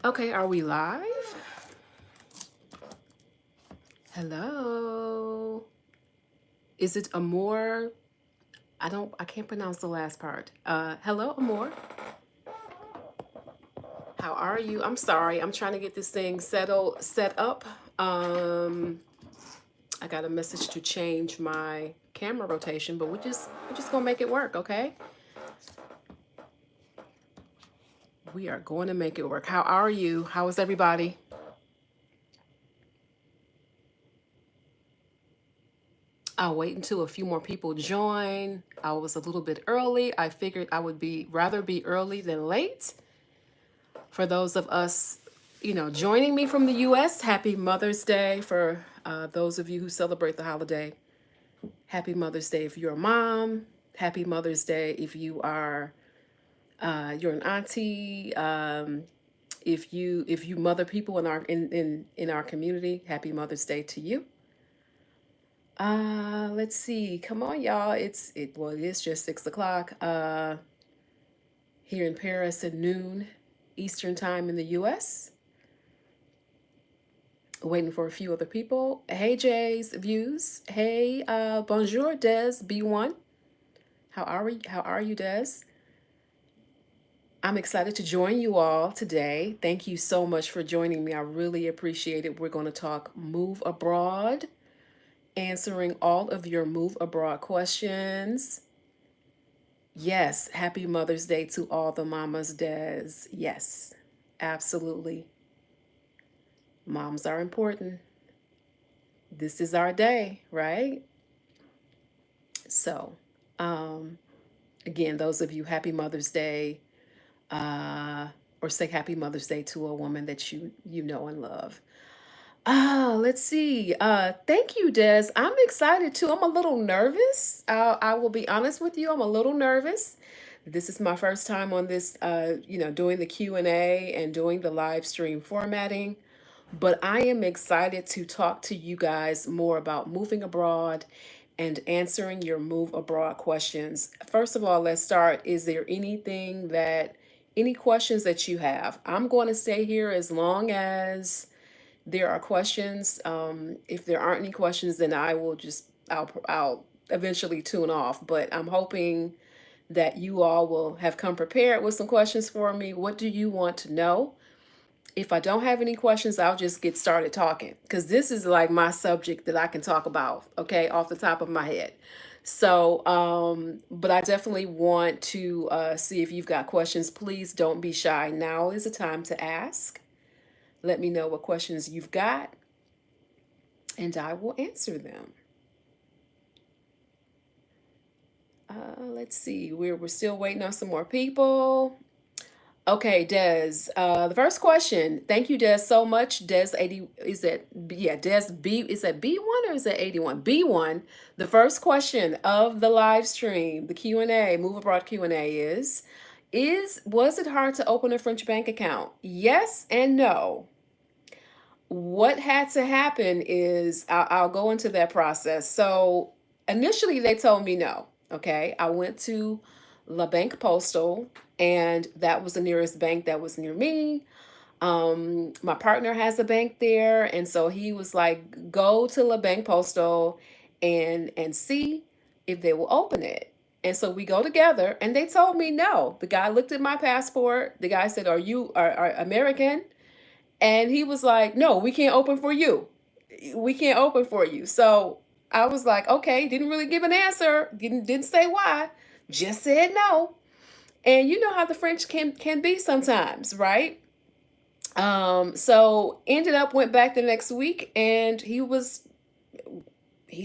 Okay, are we live? Hello. Is it Amor? I can't pronounce the last part. Hello, Amor. How are you? I'm sorry. I'm trying to get this thing set up. Um, I got a message to change my camera rotation, but we're just gonna make it work, okay? We are going to make it work. How are you? How is everybody? I'll wait until a few more people join. I was a little bit early. I figured I would be rather be early than late. For those of us, joining me from the US, happy Mother's Day. For those of you who celebrate the holiday, happy Mother's Day if you're a mom. Happy Mother's Day if you're an auntie. If you mother people in our community, happy Mother's Day to you. Let's see. Come on, y'all. It is just 6 o'clock. Here in Paris at noon Eastern time in the US. Waiting for a few other people. Hey Jay's views. Hey, bonjour Des B1. How are you, Des? I'm excited to join you all today. Thank you so much for joining me. I really appreciate it. We're going to talk move abroad, answering all of your move abroad questions. Yes, happy Mother's Day to all the mamas, Des. Yes, absolutely. Moms are important. This is our day, right? So, um, again, those of you, happy Mother's Day, uh, or say happy Mother's Day to a woman that you know and love. Let's see. Thank you, Des. I'm excited too. I'm a little nervous. I will be honest with you. I'm a little nervous. This is my first time on this, doing the Q&A and doing the live stream formatting. But I am excited to talk to you guys more about moving abroad and answering your move abroad questions. First of all, let's start. Is there any questions that you have? I'm going to stay here as long as there are questions. If there aren't any questions, then I'll eventually tune off. But I'm hoping that you all will have come prepared with some questions for me. What do you want to know? If I don't have any questions, I'll just get started talking because this is like my subject that I can talk about, okay, off the top of my head. So, but I definitely want to see if you've got questions. Please don't be shy. Now is the time to ask. Let me know what questions you've got, and I will answer them. Let's see. We're still waiting on some more people. Okay, Des. The first question. Thank you, Des, so much. Des 80 is that yeah, Des B is that B1 or is that 81? B1. The first question of the live stream, the Q&A, Move Abroad Q&A is was it hard to open a French bank account? Yes and no. What had to happen is I'll go into that process. So initially they told me no. Okay. I went to La Banque Postal, and that was the nearest bank that was near me. My partner has a bank there, and so he was like, go to La Banque Postal and see if they will open it. And so we go together, and they told me no. The guy looked at my passport. The guy said, are American? And he was like, no, we can't open for you. We can't open for you. So I was like, okay, didn't really give an answer, didn't say why, just said no. And you know how the French can be sometimes, right? So ended up went back the next week, and he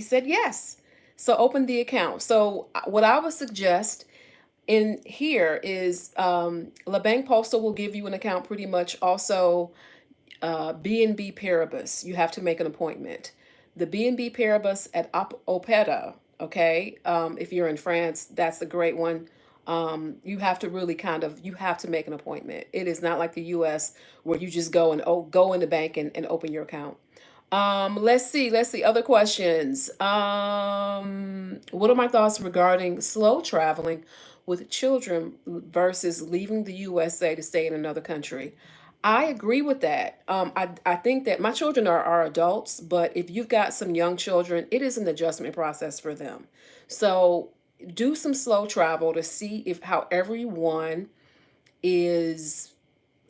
said yes. So opened the account. So what I would suggest in here is La Banque Postal will give you an account pretty much also. B&B Paribus, you have to make an appointment. The B&B Paribus at Opera, okay? If you're in France, that's a great one. You have to really you have to make an appointment. It is not like the US where you just go in the bank and open your account. Let's see, other questions. What are my thoughts regarding slow traveling with children versus leaving the USA to stay in another country? I agree with that. I think that my children are adults, but if you've got some young children, it is an adjustment process for them. So do some slow travel to see if how everyone is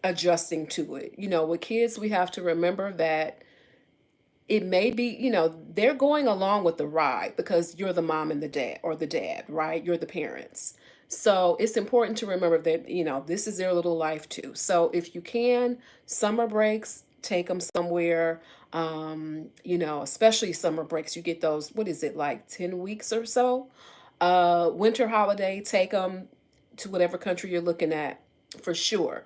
adjusting to it. You know, with kids, we have to remember that it may be, they're going along with the ride because you're the mom and the dad, or the dad, right? You're the parents. So it's important to remember that, this is their little life too. So if you can, summer breaks, take them somewhere. Especially summer breaks, you get those, what is it, like 10 weeks or so? Winter holiday, take them to whatever country you're looking at for sure.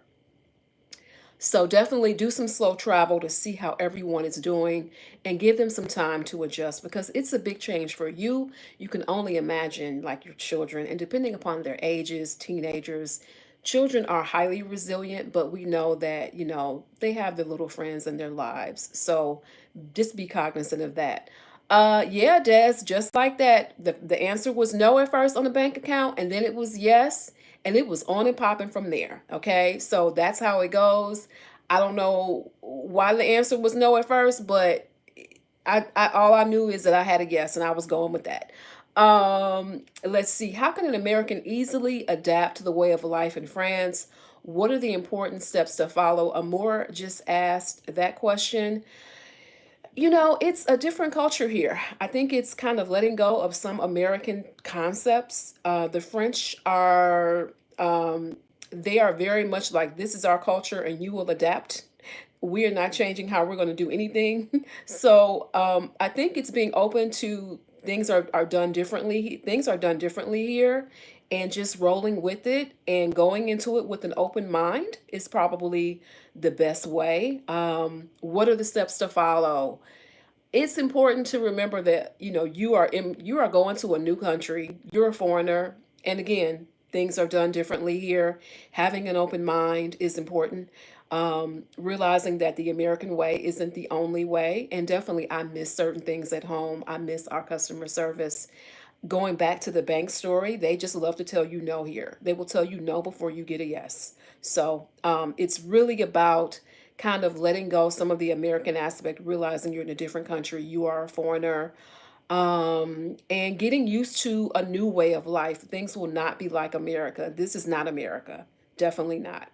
So definitely do some slow travel to see how everyone is doing and give them some time to adjust because it's a big change for you. You can only imagine like your children, and depending upon their ages, teenagers, children are highly resilient, but we know that, they have their little friends in their lives. So just be cognizant of that. Yeah, Des, just like that. The answer was no at first on the bank account, and then it was yes, and it was on and popping from there. Okay, so that's how it goes. I don't know why the answer was no at first, but I all I knew is that I had a yes, and I was going with that. Let's see. How can an American easily adapt to the way of life in France? What are the important steps to follow? Amor just asked that question. It's a different culture here. I think it's kind of letting go of some American concepts. The French are, they are very much like, this is our culture and you will adapt. We are not changing how we're going to do anything. So I think it's being open to are done differently. Things are done differently here. And just rolling with it and going into it with an open mind is probably the best way. What are the steps to follow? It's important to remember that you are going to a new country, you're a foreigner, and again, things are done differently here. Having an open mind is important. Realizing that the American way isn't the only way, and definitely I miss certain things at home. I miss our customer service. Going back to the bank story, they just love to tell you no here. They will tell you no before you get a yes. So it's really about kind of letting go some of the American aspect, realizing you're in a different country, you are a foreigner, and getting used to a new way of life. Things will not be like America. This is not America. Definitely not.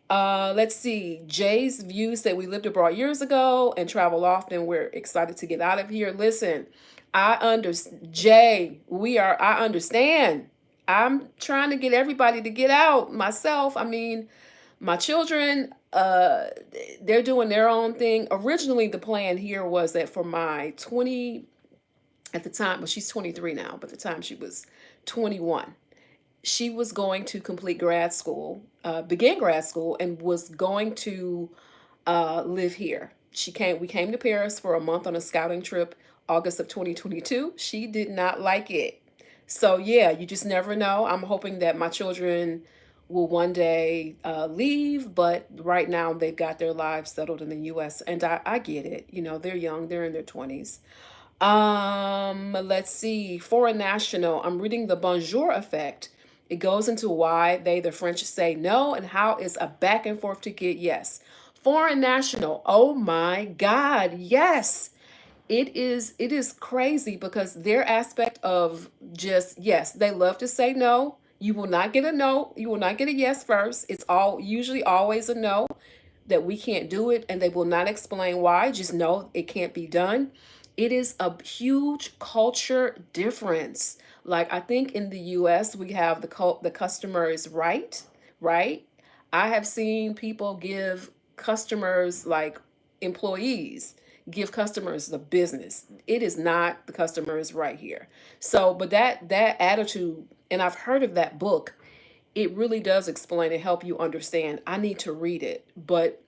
Let's see. Jay's views that we lived abroad years ago and travel often. We're excited to get out of here. Listen, I understand. Jay, I understand. I'm trying to get everybody to get out myself. I mean, my children, they're doing their own thing. Originally, the plan here was that for my 20, at the time, well, she's 23 now, but at the time she was 21, she was going to complete grad school, begin grad school, and was going to live here. We came to Paris for a month on a scouting trip, August of 2022. She did not like it. So yeah, you just never know. I'm hoping that my children will one day leave, but right now they've got their lives settled in the U.S. And I get it. They're young, they're in their 20s. Let's see. Foreign national. I'm reading the bonjour effect. It goes into why the French say no and how it's a back and forth to get yes. Foreign national. Oh my God. Yes. It is crazy because their aspect of just yes, they love to say no. You will not get a no. You will not get a yes first. It's all usually always a no, that we can't do it, and they will not explain why. Just know it can't be done. It is a huge culture difference. Like I think in the US we have the customer is right, right? I have seen people give customers, like employees, give customers the business. It is not the customer is right here. So, but that attitude, and I've heard of that book, it really does explain and help you understand. I need to read it, but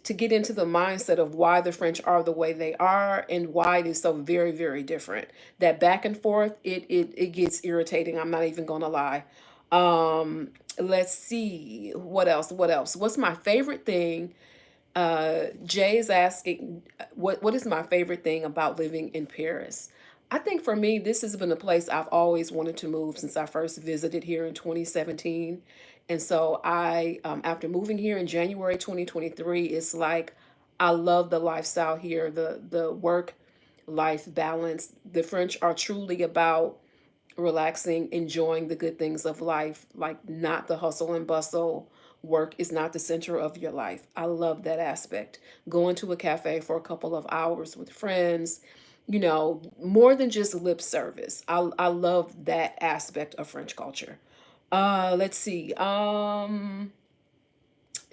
to get into the mindset of why the French are the way they are and why it is so very, very different. That back and forth, it gets irritating. I'm not even gonna lie. Let's see what else. What else? What's my favorite thing? Jay is asking, what is my favorite thing about living in Paris? I think for me, this has been a place I've always wanted to move since I first visited here in 2017. And so after moving here in January 2023, it's like I love the lifestyle here, the work life balance. The French are truly about relaxing, enjoying the good things of life, like not the hustle and bustle. Work is not the center of your life. I love that aspect. Going to a cafe for a couple of hours with friends, more than just lip service. I love that aspect of French culture. Let's see.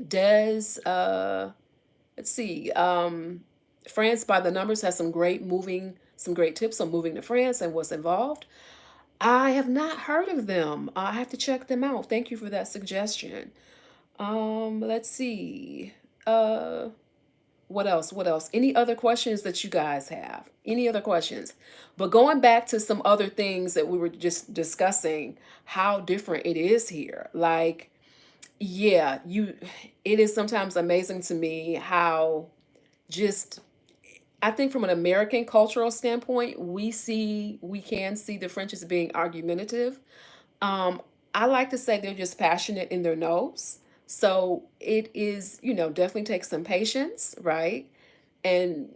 Des, let's see. France by the Numbers has some great tips on moving to France and what's involved. I have not heard of them. I have to check them out. Thank you for that suggestion. Let's see. Uh, what else? What else? Any other questions that you guys have? Any other questions? But going back to some other things that we were just discussing, how different it is here. Like, yeah, it is sometimes amazing to me how just I think from an American cultural standpoint, we can see the French as being argumentative. um, I like to say they're just passionate in their nose. So it is, definitely takes some patience, right? And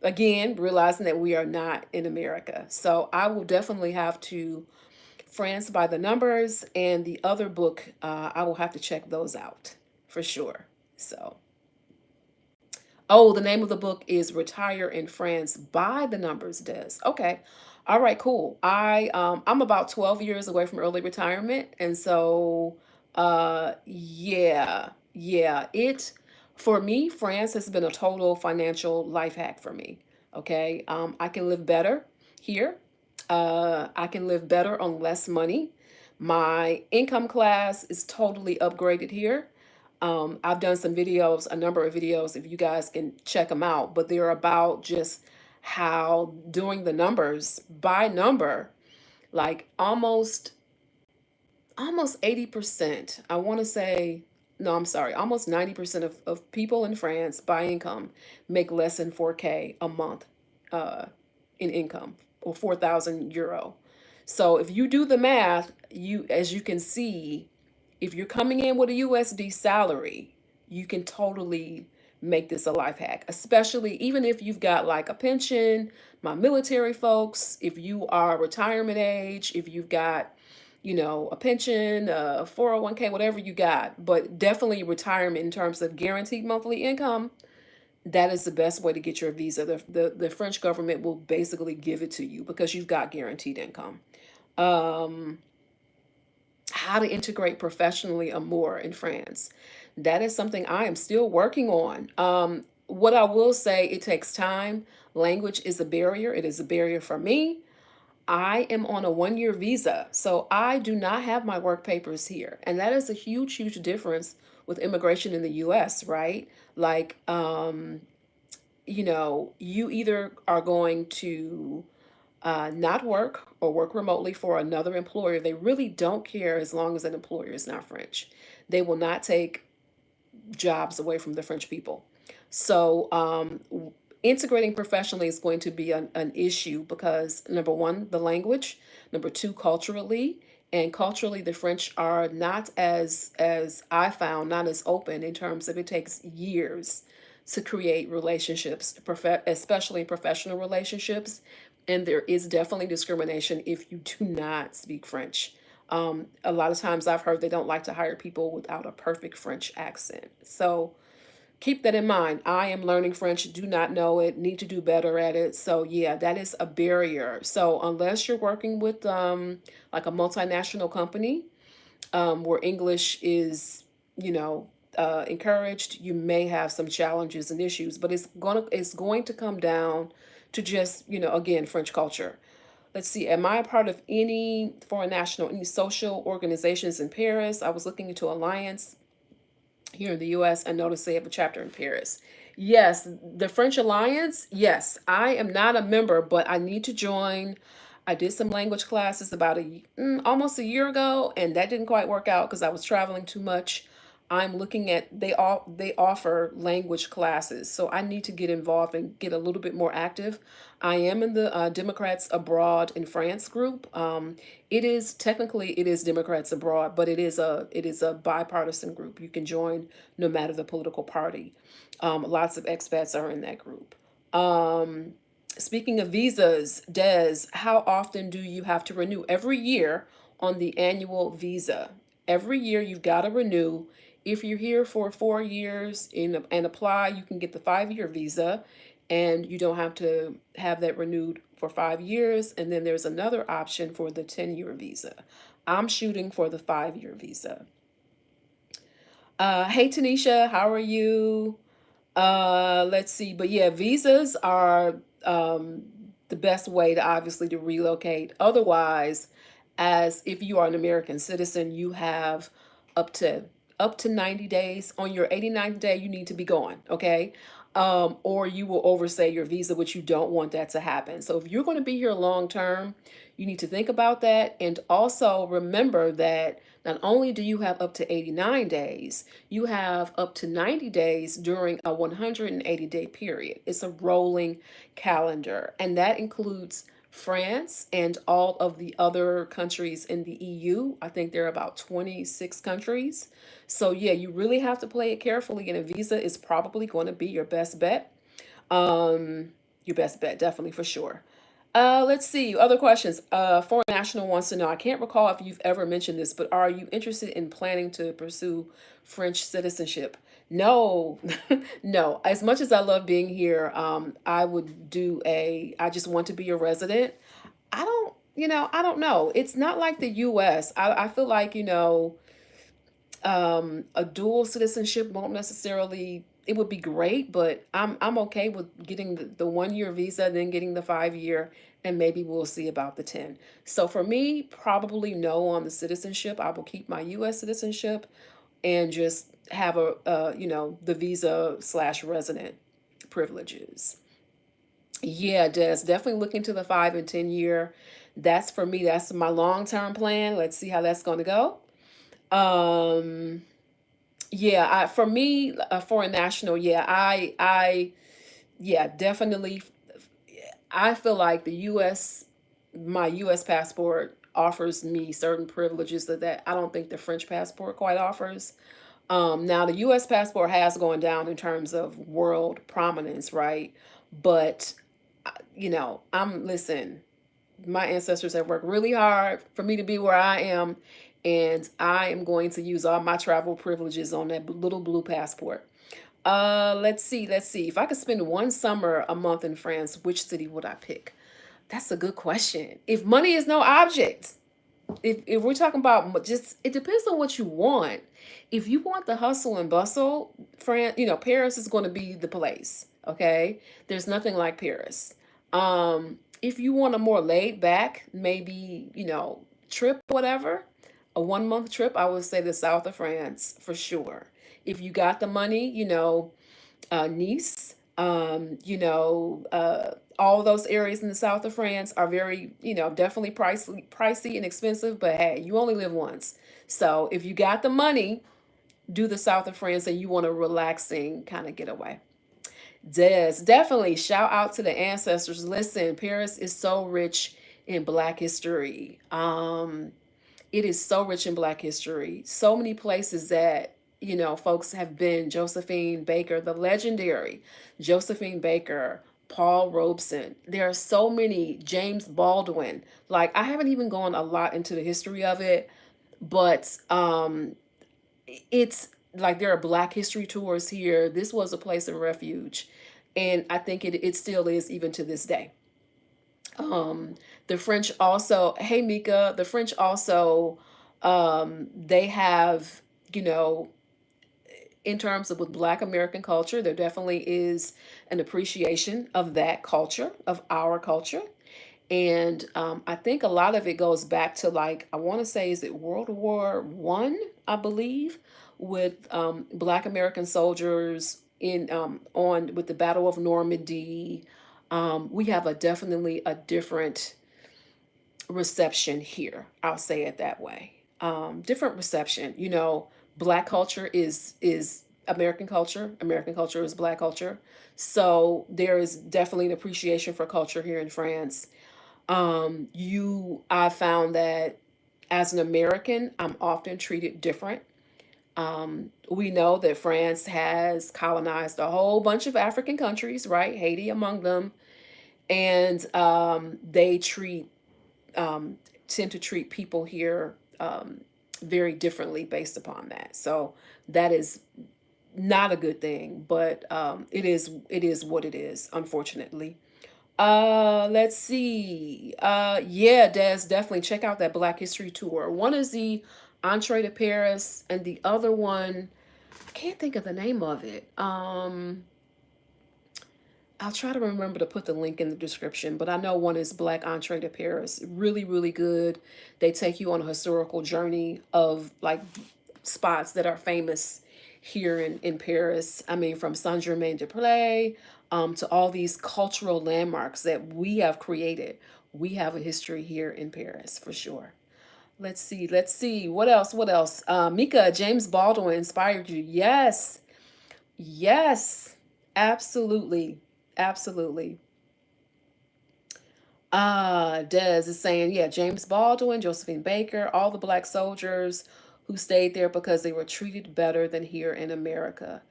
again, realizing that we are not in America. So I will definitely have to France by the Numbers and the other book, I will have to check those out for sure. So oh, the name of the book is Retire in France by the Numbers Des. Okay. All right, cool. I'm about 12 years away from early retirement, and so yeah, it for me France has been a total financial life hack for me. Okay? I can live better here. I can live better on less money. My income class is totally upgraded here. I've done some videos, a number of videos, if you guys can check them out, but they're about just how doing the numbers by number, like almost 80%, I want to say, no, I'm sorry, almost 90% of people in France by income make less than 4K a month uh, in income, or 4,000 euro. So if you do the math, as you can see, if you're coming in with a USD salary, you can totally make this a life hack, especially even if you've got like a pension, my military folks, if you are retirement age, if you've got, a pension, 401k, whatever you got, but definitely retirement in terms of guaranteed monthly income, that is the best way to get your visa. The French government will basically give it to you because you've got guaranteed income. Um, how to integrate professionally or more in France. That is something I am still working on. What I will say, it takes time. Language is a barrier. It is a barrier for me. I am on a 1 year visa, so I do not have my work papers here. And that is a huge, huge difference with immigration in the US, right? Like, you either are going to not work or work remotely for another employer. They really don't care as long as an employer is not French. They will not take jobs away from the French people. So, integrating professionally is going to be an issue because number one, the language, number two, culturally, and culturally, the French are not as I found, not as open in terms of it takes years to create relationships, especially professional relationships. And there is definitely discrimination if you do not speak French. A lot of times I've heard they don't like to hire people without a perfect French accent. So keep that in mind. I am learning French, do not know it, need to do better at it. So yeah, that is a barrier. So unless you're working with like a multinational company, where English is, encouraged, you may have some challenges and issues, but it's going to come down to just, again, French culture. Let's see, am I a part of any foreign national, any social organizations in Paris? I was looking into Alliance here in the US and noticed they have a chapter in Paris. Yes, the French Alliance. Yes, I am not a member, but I need to join. I did some language classes about almost a year ago, and that didn't quite work out because I was traveling too much. I'm looking at, they offer language classes, so I need to get involved and get a little bit more active. I am in the Democrats Abroad in France group. It is technically, it is Democrats Abroad, but it is a bipartisan group. You can join no matter the political party. Lots of expats are in that group. Um, Speaking of visas, Des, how often do you have to renew? Every year on the annual visa. Every year you've got to renew. If you're here for 4 years and apply, you can get the 5 year visa, and you don't have to have that renewed for 5 years. And then there's another option for the 10 year visa. I'm shooting for the 5 year visa. Hey Tanisha, how are you? Let's see. But yeah, visas are um, the best way to obviously to relocate. Otherwise, as if you are an American citizen, you have up to up to 90 days. On your 89th day, you need to be gone, okay? Or you will overstay your visa, which you don't want that to happen. So if you're going to be here long term, you need to think about that. And also remember that not only do you have up to 89 days, you have up to 90 days during a 180-day period. It's a rolling calendar, and that includes France and all of the other countries in the EU. I think there are about 26 countries. So, yeah, you really have to play it carefully, and a visa is probably going to be your best bet. Um, your best bet, definitely for sure. Let's see. Other questions. Foreign national wants to know. I can't recall if you've ever mentioned this, but are you interested in planning to pursue French citizenship? No, no. As much as I love being here, I would do a. I just want to be a resident. I don't know. It's not like the U.S. I feel like, a dual citizenship won't necessarily, it would be great, but I'm okay with getting the 1 year visa, then getting the 5 year, and maybe we'll see about the 10. So for me, probably no on the citizenship. I will keep my US citizenship and just have the visa slash resident privileges. Yeah, Des, definitely look into the 5 and 10 year. That's for me, that's my long-term plan. Let's see how that's going to go. Um, yeah, for me, a foreign national, yeah, yeah, definitely. I feel like my U.S. passport offers me certain privileges that I don't think the French passport quite offers. Now the U.S. passport has gone down in terms of world prominence, right? But listen, my ancestors have worked really hard for me to be where I am, and I am going to use all my travel privileges on that little blue passport. Let's see. If I could spend one summer a month in France, which city would I pick? That's a good question. If money is no object, if we're talking about just, it depends on what you want. If you want the hustle and bustle, France, Paris is going to be the place. Okay, there's nothing like Paris. If you want a more laid back, maybe trip, whatever, a 1 month trip, I would say the south of France for sure. If you got the money, Nice, all those areas in the south of France are very, definitely pricey and expensive, but hey, you only live once. So if you got the money, do the south of France and you want a relaxing kind of getaway. Definitely shout out to the ancestors. Listen, Paris is so rich in Black history. It is so rich in Black history. So many places that, folks have been. Josephine Baker, the legendary Josephine Baker, Paul Robeson. There are so many, James Baldwin. Like, I haven't even gone a lot into the history of it, but it's like there are Black history tours here. This was a place of refuge. And I think it still is even to this day. Um, the French also, hey Mika, the French also, they have, you know, in terms of with Black American culture, there definitely is an appreciation of that culture, of our culture. And I think a lot of it goes back to, like, I want to say, is it World War I, I believe, with Black American soldiers in on with the Battle of Normandy. We have a definitely a different reception here. I'll say it that way. Different reception. Black culture is American culture. American culture is black culture. So there is definitely an appreciation for culture here in France. I found that as an American, I'm often treated different. We know that France has colonized a whole bunch of African countries, right? Haiti among them, and they um, tend to treat people here very differently based upon that. So that is not a good thing, but it is what it is, unfortunately. Let's see. Yeah, Des, definitely check out that Black History Tour. One is the Entree to Paris, and the other one, I can't think of the name of it. I'll try to remember to put the link in the description, but I know one is Black Entree to Paris. Really, really good. They take you on a historical journey of like spots that are famous here in Paris. I mean, from Saint Germain des Prés to all these cultural landmarks that we have created. We have a history here in Paris for sure. Let's see. Let's see. What else? What else? Mika, James Baldwin inspired you. Yes. Yes. Absolutely. Absolutely. Des is saying, yeah, James Baldwin, Josephine Baker, all the black soldiers who stayed there because they were treated better than here in America.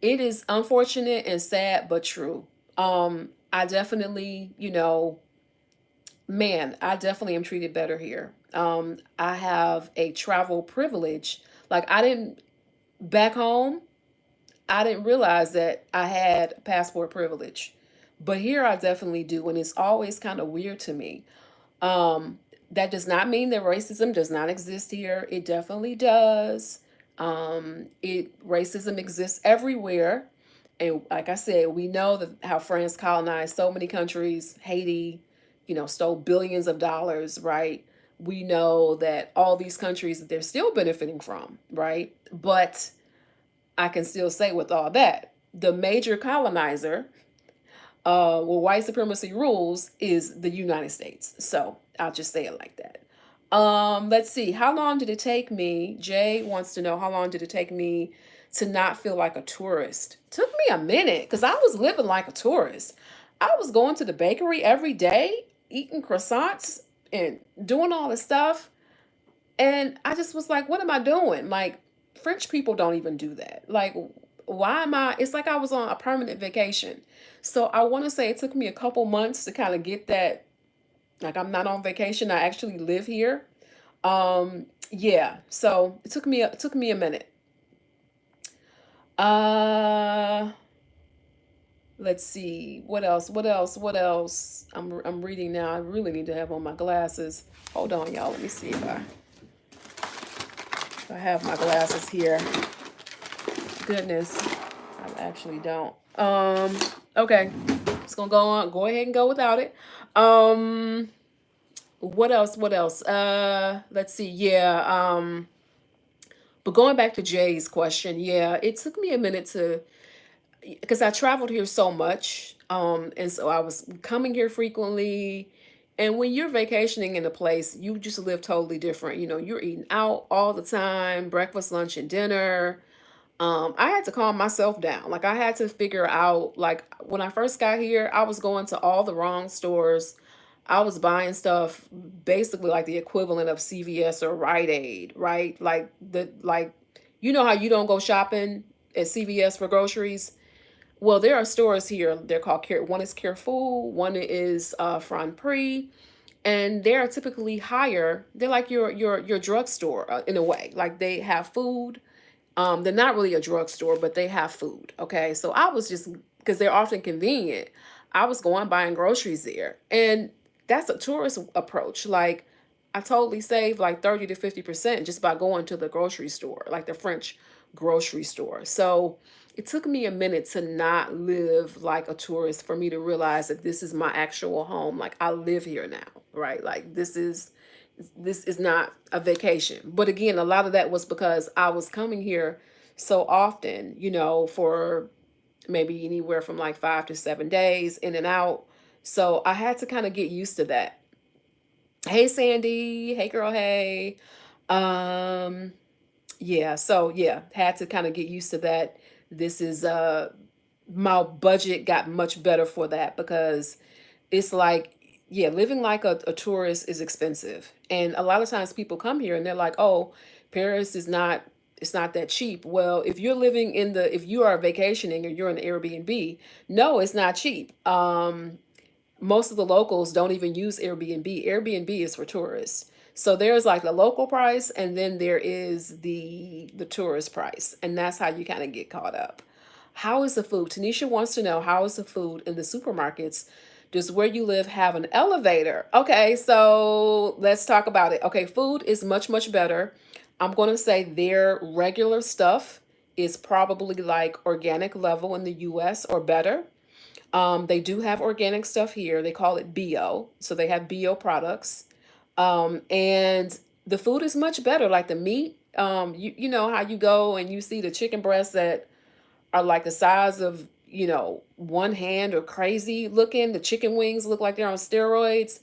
It is unfortunate and sad, but true. I definitely, man, I definitely am treated better here. I have a travel privilege. Like I didn't back home, I didn't realize that I had passport privilege. But here I definitely do, and it's always kind of weird to me. Um, that does not mean that racism does not exist here. It definitely does. It racism exists everywhere. And like I said, we know that how France colonized so many countries, Haiti, stole billions of dollars, right? We know that all these countries that they're still benefiting from, right? But I can still say with all that, the major colonizer, where white supremacy rules, is the United States. So I'll just say it like that. Let's see. How long did it take me? Jay wants to know how long did it take me to not feel like a tourist? Took me a minute because I was living like a tourist. I was going to the bakery every day, eating croissants and doing all this stuff. And I just was like, what am I doing? Like, French people don't even do that. Like, why am I? It's like I was on a permanent vacation. So I want to say it took me a couple months to kind of get that. Like, I'm not on vacation. I actually live here. Yeah. So it took me a minute. Uh, let's see. What else? What else? What else? I'm reading now. I really need to have on my glasses. Hold on, y'all. Let me see if I have my glasses here. Goodness, I actually don't. Okay, just gonna go on. Go ahead and go without it. Um, what else? What else? Let's see. Yeah. But going back to Jay's question, yeah, it took me a minute to because I traveled here so much. And so I was coming here frequently. And when you're vacationing in a place, you just live totally different. You're eating out all the time, breakfast, lunch, and dinner. I had to calm myself down. Like I had to figure out, like when I first got here, I was going to all the wrong stores. I was buying stuff basically like the equivalent of CVS or Rite Aid, right? Like you know how you don't go shopping at CVS for groceries? Well, there are stores here. They're called Care. One is Carrefour, one is Franprix, and they are typically higher. They're like your drugstore in a way. Like they have food, they're not really a drugstore, but they have food. Okay. So I was just, because they're often convenient, I was going buying groceries there. And that's a tourist approach. Like I totally saved like 30 to 50% just by going to the grocery store, like the French grocery store. So it took me a minute to not live like a tourist for me to realize that this is my actual home. Like I live here now, right? Like this is not a vacation. But again, a lot of that was because I was coming here so often, for maybe anywhere from like 5 to 7 days in and out. So I had to kind of get used to that. Hey Sandy, hey girl, hey. Um Yeah, so yeah, had to kind of get used to that. This is my budget got much better for that because it's like, yeah, living like a tourist is expensive. And a lot of times people come here and they're like, "Oh, Paris is not it's not that cheap." Well, if you're living in the if you are vacationing or you're in Airbnb, no, it's not cheap. Most of the locals don't even use Airbnb. Airbnb is for tourists. So there's like the local price and then there is the tourist price. And that's how you kind of get caught up. How is the food? Tanisha wants to know, how is the food in the supermarkets? Does where you live have an elevator? Okay, so let's talk about it. Okay, food is much, much better. I'm going to say their regular stuff is probably like organic level in the US or better. They do have organic stuff here. They call it bio. So they have bio products. And the food is much better. Like the meat, you know how you go and you see the chicken breasts that are like the size of, one hand or crazy looking. The chicken wings look like they're on steroids.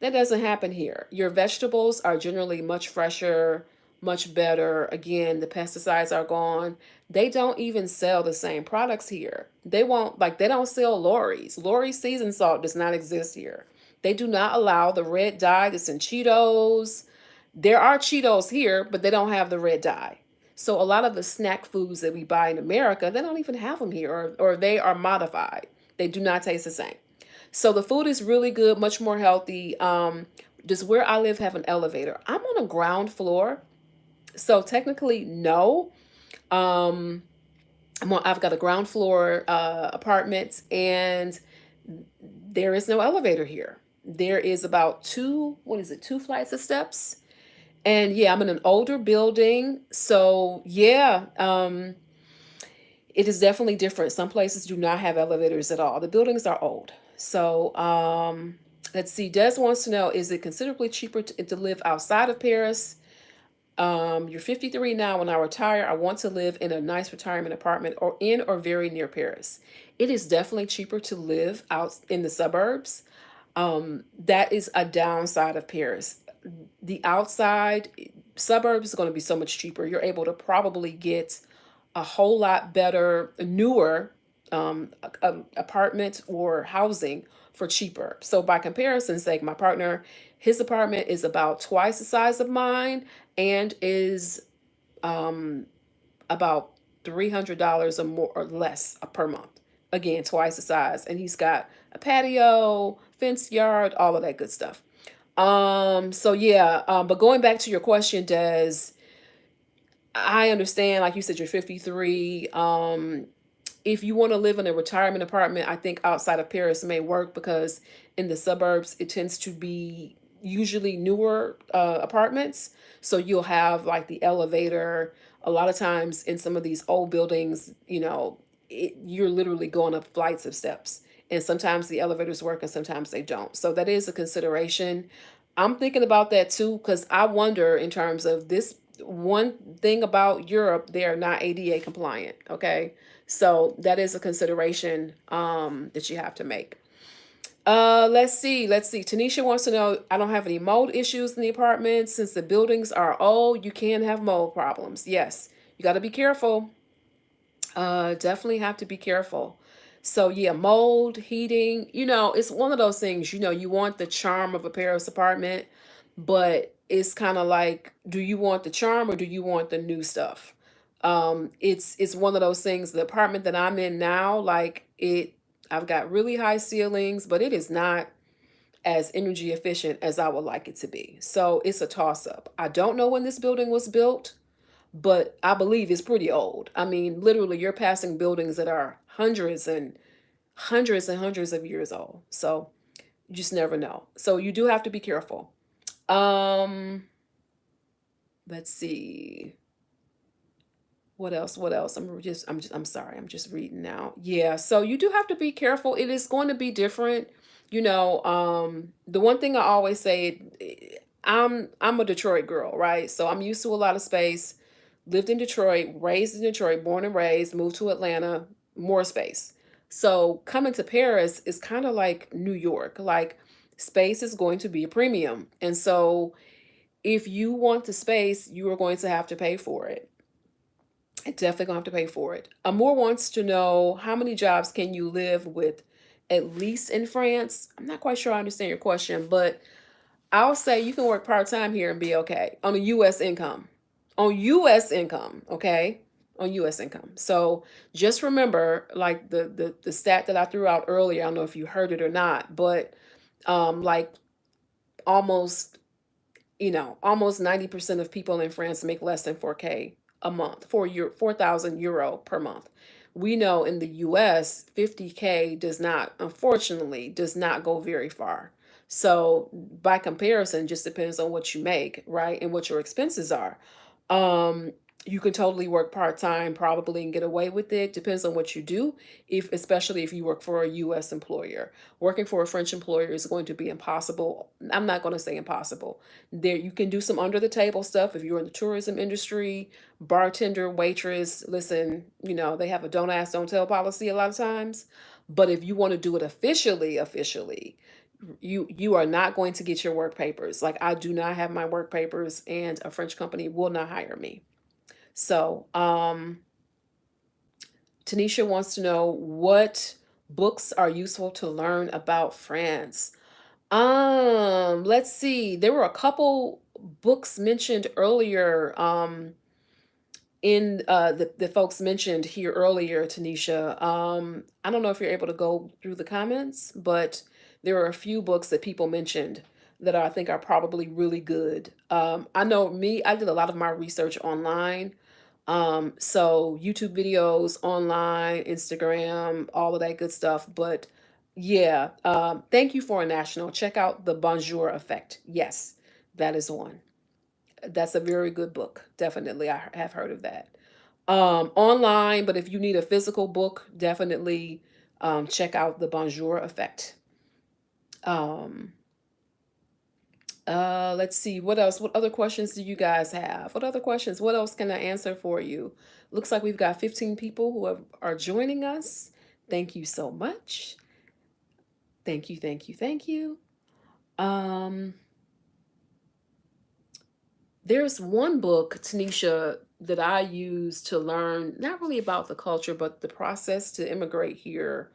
That doesn't happen here. Your vegetables are generally much fresher, much better. Again, the pesticides are gone. They don't even sell the same products here. They don't sell Lori's. Lori's seasoned salt does not exist here. They do not allow the red dye that's in Cheetos. There are Cheetos here, but they don't have the red dye. So a lot of the snack foods that we buy in America, they don't even have them here, or they are modified. They do not taste the same. So the food is really good, much more healthy. Does where I live have an elevator? I'm on a ground floor, so technically no. Um, I've got a ground floor apartment, and there is no elevator here. There is about what is it, two flights of steps. And yeah, I'm in an older building, so yeah, it is definitely different. Some places do not have elevators at all. The buildings are old. So let's see. Des wants to know, is it considerably cheaper to live outside of Paris? You're 53 now. When I retire, I want to live in a nice retirement apartment or in or very near Paris. It is definitely cheaper to live out in the suburbs. That is a downside of Paris. The outside suburbs is going to be so much cheaper. You're able to probably get a whole lot better, newer apartment or housing for cheaper. So by comparison sake, my partner, his apartment is about twice the size of mine and is um, about $300 or more or less per month. Again, twice the size, and he's got a patio, fenced yard, all of that good stuff. So yeah, but going back to your question, Des, I understand, like you said, you're 53. If you want to live in a retirement apartment, I think outside of Paris may work because in the suburbs, it tends to be usually newer apartments. So you'll have like the elevator. A lot of times in some of these old buildings, you're literally going up flights of steps. And sometimes the elevators work and sometimes they don't. So that is a consideration. I'm thinking about that too because I wonder in terms of this one thing about Europe, they are not ADA compliant. Okay. So that is a consideration that you have to make. Let's see. Let's see. Tanisha wants to know, I don't have any mold issues in the apartment. Since the buildings are old, you can have mold problems. Yes. You got to be careful. Definitely have to be careful. So yeah, mold, heating, it's one of those things, you want the charm of a Paris apartment, but it's kind of like, do you want the charm or do you want the new stuff? It's one of those things. The apartment that I'm in now, I've got really high ceilings, but it is not as energy efficient as I would like it to be. So it's a toss up. I don't know when this building was built, but I believe it's pretty old. I mean, literally, you're passing buildings that are hundreds and hundreds and hundreds of years old. So you just never know. So you do have to be careful. Um, let's see. What else? What else? I'm sorry. I'm just reading now. Yeah. So you do have to be careful. It is going to be different. The one thing I always say, I'm a Detroit girl, right? So I'm used to a lot of space. Lived in Detroit, raised in Detroit, born and raised, moved to Atlanta, more space. So coming to Paris is kind of like New York. Like space is going to be a premium. And so if you want the space, you are going to have to pay for it. I definitely gonna have to pay for it. Amor wants to know how many jobs can you live with at least in France? I'm not quite sure I understand your question, but I'll say you can work part time here and be okay on a US income. On US income, okay? On US income. So just remember, like the stat that I threw out earlier, I don't know if you heard it or not, but like almost almost 90% of people in France make less than 4K a month, 4,000 euro per month. We know in the US, 50K unfortunately, does not go very far. So by comparison, just depends on what you make, right? And what your expenses are. Um, you can totally work part-time probably and get away with it. Depends on what you do, if especially if you work for a US employer. Working for a French employer is going to be impossible. I'm not going to say impossible. There you can do some under the table stuff if you're in the tourism industry, bartender, waitress. Listen, they have a don't ask, don't tell policy a lot of times. But if you want to do it officially, you are not going to get your work papers. Like I do not have my work papers and a French company will not hire me. So, Tanisha wants to know what books are useful to learn about France. Let's see. There were a couple books mentioned earlier, in the folks mentioned here earlier, Tanisha. I don't know if you're able to go through the comments, but there are a few books that people mentioned that I think are probably really good. I know me, I did a lot of my research online. So YouTube videos, online, Instagram, all of that good stuff. But yeah, thank you for a national. Check out the Bonjour Effect. Yes, that is one. That's a very good book. Definitely, I have heard of that. Online, but if you need a physical book, definitely check out the Bonjour Effect. Um, let's see what else. What other questions do you guys have? What other questions? What else can I answer for you? Looks like we've got 15 people who are joining us. Thank you so much. Thank you, thank you, thank you. Um, there's one book, Tanisha, that I use to learn not really about the culture, but the process to immigrate here.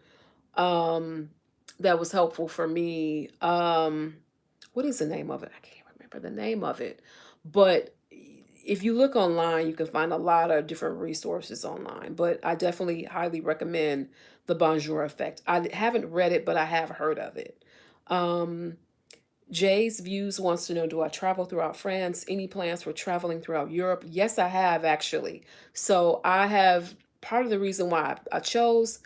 Um, that was helpful for me. What is the name of it? I can't remember the name of it. But if you look online, you can find a lot of different resources online. But I definitely highly recommend The Bonjour Effect. I haven't read it, but I have heard of it. Um, Jay's Views wants to know, do I travel throughout France? Any plans for traveling throughout Europe? Yes, I have actually. So I have part of the reason why I chose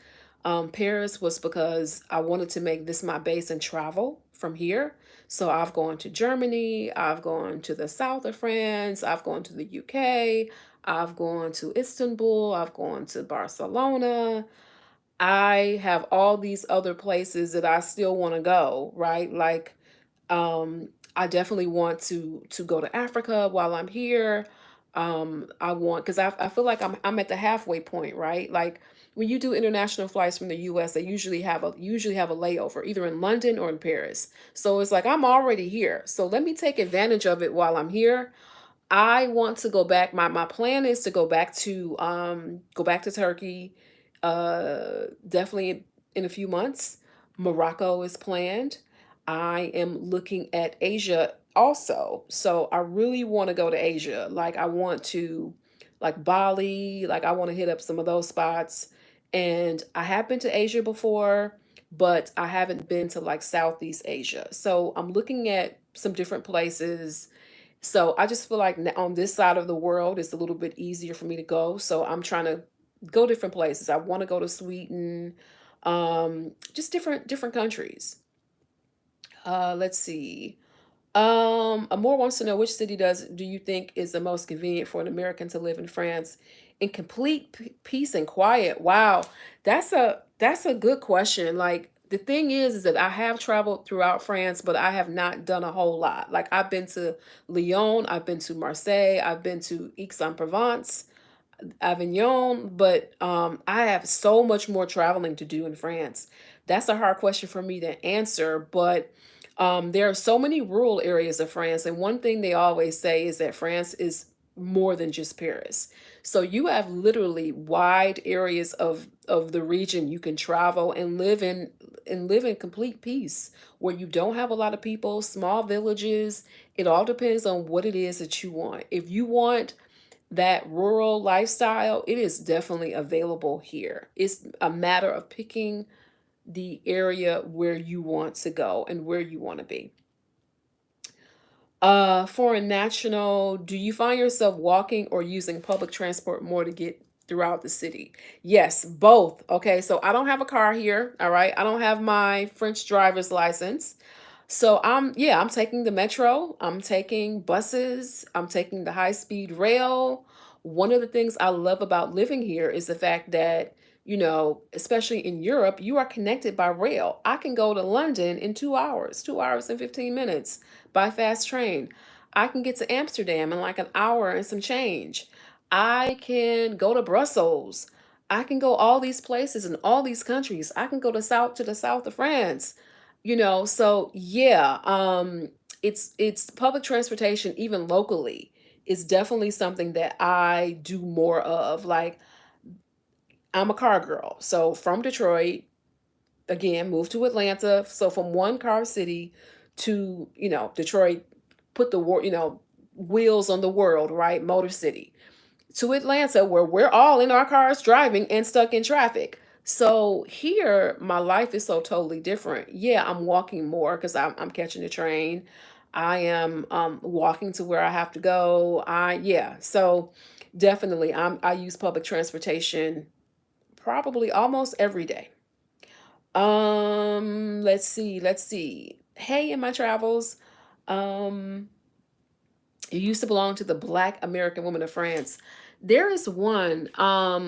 Paris was because I wanted to make this my base and travel from here. So I've gone to Germany, I've gone to the south of France, I've gone to the UK, I've gone to Istanbul, I've gone to Barcelona. I have all these other places that I still want to go, right? Like I definitely want to go to Africa while I'm here. I want because I feel like I'm at the halfway point, right? Like when you do international flights from the US, they usually have a layover either in London or in Paris. So it's like I'm already here. So let me take advantage of it while I'm here. I want to go back. My plan is to go back to Turkey, definitely in a few months. Morocco is planned. I am looking at Asia also. So I really want to go to Asia. Like I want to like Bali, like I want to hit up some of those spots. And I have been to Asia before, but I haven't been to like Southeast Asia. So I'm looking at some different places. So I just feel like on this side of the world, it's a little bit easier for me to go. So I'm trying to go different places. I want to go to Sweden, just different countries. Let's see. Amor wants to know which city do you think is the most convenient for an American to live in France in complete peace and quiet? Wow, that's a good question. Like the thing is that I have traveled throughout France, but I have not done a whole lot. Like I've been to Lyon, I've been to Marseille, I've been to Aix-en-Provence, Avignon, but I have so much more traveling to do in France. That's a hard question for me to answer, but there are so many rural areas of France, and one thing they always say is that France is more than just Paris. So you have literally wide areas of the region you can travel and live in complete peace where you don't have a lot of people, small villages. It all depends on what it is that you want. If you want that rural lifestyle, it is definitely available here. It's a matter of picking the area where you want to go and where you want to be. Foreign national, do you find yourself walking or using public transport more to get throughout the city? Yes, both. Okay, so I don't have a car here. All right, I don't have my French driver's license. So I'm taking the metro, I'm taking buses, I'm taking the high-speed rail. One of the things I love about living here is the fact that, especially in Europe, you are connected by rail. I can go to London in 2 hours, 2 hours and 15 minutes by fast train. I can get to Amsterdam in like an hour and some change. I can go to Brussels. I can go all these places in all these countries. I can go to the south of France. So yeah, it's public transportation even locally is definitely something that I do more of. Like, I'm a car girl. So from Detroit, again, moved to Atlanta. So from one car city to, Detroit, put the wheels on the world, right? Motor City to Atlanta, where we're all in our cars driving and stuck in traffic. So here, my life is so totally different. Yeah, I'm walking more because I'm catching the train. I am walking to where I have to go. Yeah, so definitely, I use public transportation probably almost every day. Let's see. Hey, in my travels, um, you used to belong to the Black American Women of France. There is one, I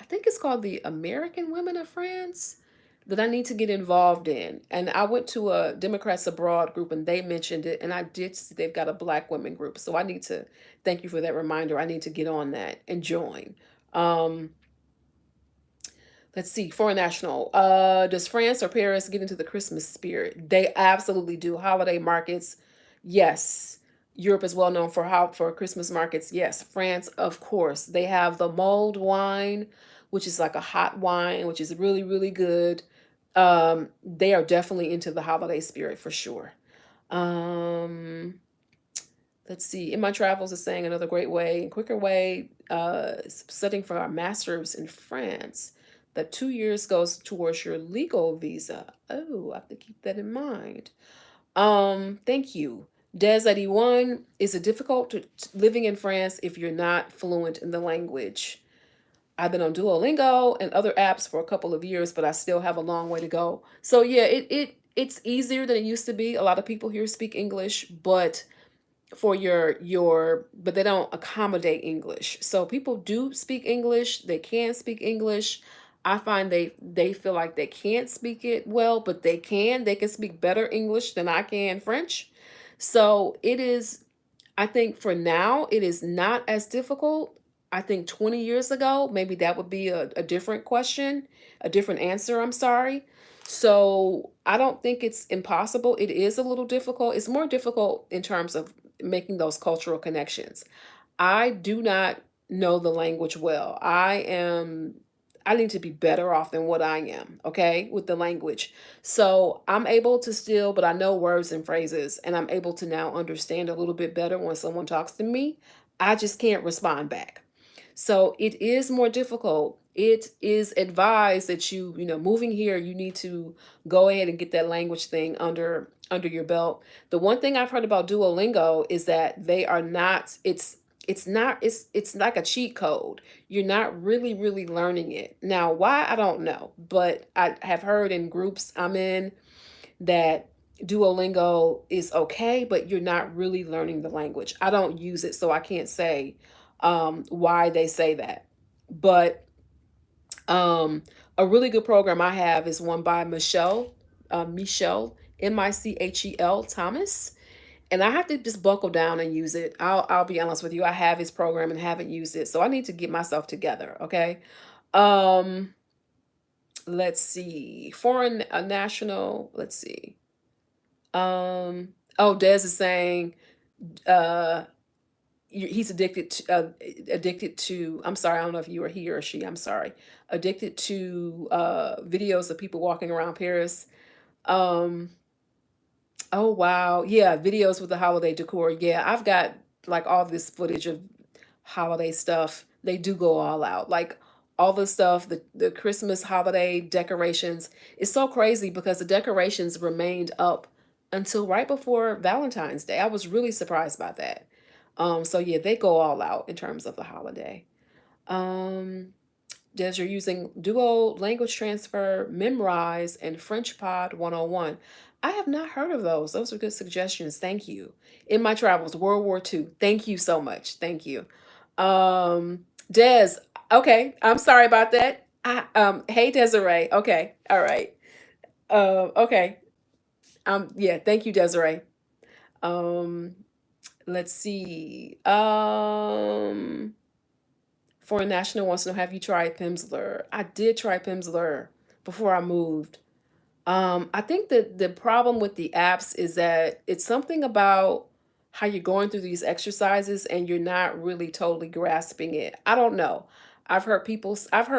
think it's called the American Women of France that I need to get involved in. And I went to a Democrats Abroad group and they mentioned it, and I did see they've got a Black women group. So I need to thank you for that reminder. I need to get on that and join. Um, Let's see, foreign national. Does France or Paris get into the Christmas spirit? They absolutely do. Holiday markets, yes. Europe is well known for Christmas markets. Yes, France, of course. They have the mulled wine, which is like a hot wine, which is really, really good. They are definitely into the holiday spirit for sure. Um, let's see. In my travels is saying another great way, quicker way, studying for our master's in France. That 2 years goes towards your legal visa. Oh, I have to keep that in mind. Thank you. Des 81, is it difficult living in France if you're not fluent in the language? I've been on Duolingo and other apps for a couple of years, but I still have a long way to go. So yeah, it's easier than it used to be. A lot of people here speak English, but for your but they don't accommodate English. So people do speak English, they can speak English. I find they feel like they can't speak it well, but they can speak better English than I can French. So it is, I think for now it is not as difficult. I think 20 years ago, maybe that would be a different question, a different answer, I'm sorry. So I don't think it's impossible. It is a little difficult. It's more difficult in terms of making those cultural connections. I do not know the language well. I need to be better off than what I am, okay, with the language. So I'm able to still, but I know words and phrases, and I'm able to now understand a little bit better when someone talks to me. I just can't respond back. So it is more difficult. It is advised that moving here, you need to go ahead and get that language thing under your belt. The one thing I've heard about Duolingo is that they are not, it's like a cheat code. You're not really, really learning it. Now, why? I don't know, but I have heard in groups I'm in that Duolingo is okay, but you're not really learning the language. I don't use it, so I can't say why they say that. But um, a really good program I have is one by Michelle, Michel Thomas. And I have to just buckle down and use it. I'll be honest with you. I have his program and haven't used it. So I need to get myself together. Okay. Um, let's see. Foreign national. Let's see. Oh, Des is saying, uh, he's addicted to, I'm sorry, I don't know if you are he or she, I'm sorry, addicted to videos of people walking around Paris. Um, oh wow, yeah, videos with the holiday decor. Yeah, I've got like all this footage of holiday stuff. They do go all out. Like all the stuff, the Christmas holiday decorations. It's so crazy because the decorations remained up until right before Valentine's Day. I was really surprised by that. So yeah, they go all out in terms of the holiday. Um, Des, you're using Duo, Language Transfer, Memrise, and French Pod 101. I have not heard of those. Those are good suggestions. Thank you. In my travels, World War II. Thank you so much. Thank you. Des, okay. I'm sorry about that. Hey Desiree. Okay. All right. Okay. Yeah, thank you, Desiree. Um, let's see. Foreign national wants to know, have you tried Pimsleur? I did try Pimsleur before I moved. I think that the problem with the apps is that it's something about how you're going through these exercises and you're not really totally grasping it. I don't know. I've heard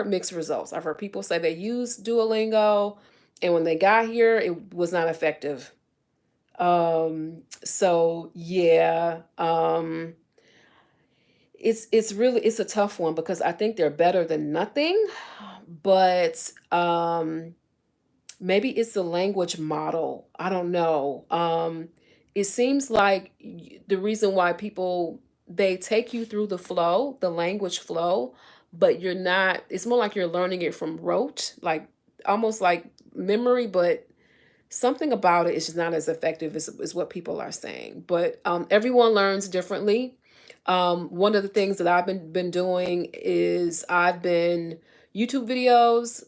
mixed results. I've heard people say they used Duolingo and when they got here, it was not effective. So yeah, it's a tough one because I think they're better than nothing, but maybe it's the language model. I don't know. It seems like the reason why people they take you through the flow, the language flow, but you're not. It's more like you're learning it from rote, like almost like memory, but something about it is just not as effective as what people are saying. But everyone learns differently. One of the things that I've been doing is I've been YouTube videos,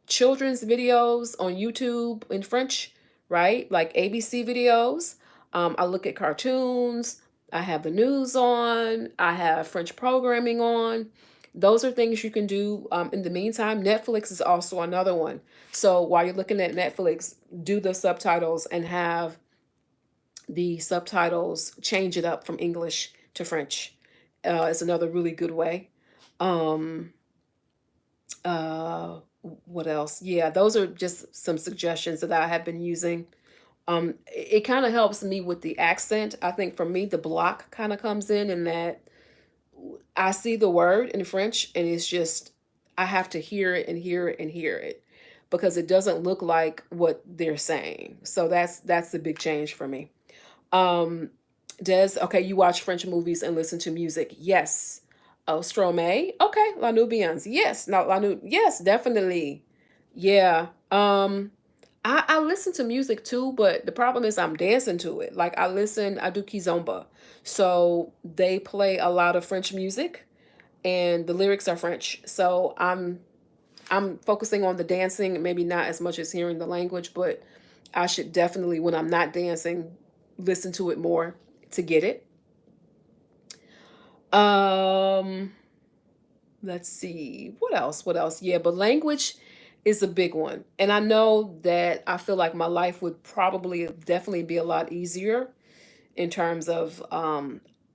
children's videos on YouTube in French, right? Like ABC videos. I look at cartoons. I have the news on. I have French programming on. Those are things you can do in the meantime. Netflix is also another one. So while you're looking at Netflix, do the subtitles and have the subtitles change it up from English to French. It's another really good way. Um, what else? Yeah, those are just some suggestions that I have been using. It kind of helps me with the accent. I think for me, the block kind of comes in that I see the word in French and it's just, I have to hear it and hear it and hear it because it doesn't look like what they're saying. So that's the big change for me. Um, Des, okay, you watch French movies and listen to music. Yes. Oh, Stromae. Okay, La Nubians. Yes. Not La Nu. Yes, definitely. Yeah. I listen to music too, but the problem is I'm dancing to it. Like I do kizomba. So they play a lot of French music and the lyrics are French. So I'm focusing on the dancing, maybe not as much as hearing the language, but I should definitely, when I'm not dancing, listen to it more to get it. Um, let's see. What else? What else? Yeah, but language is a big one. And I know that I feel like my life would probably definitely be a lot easier in terms of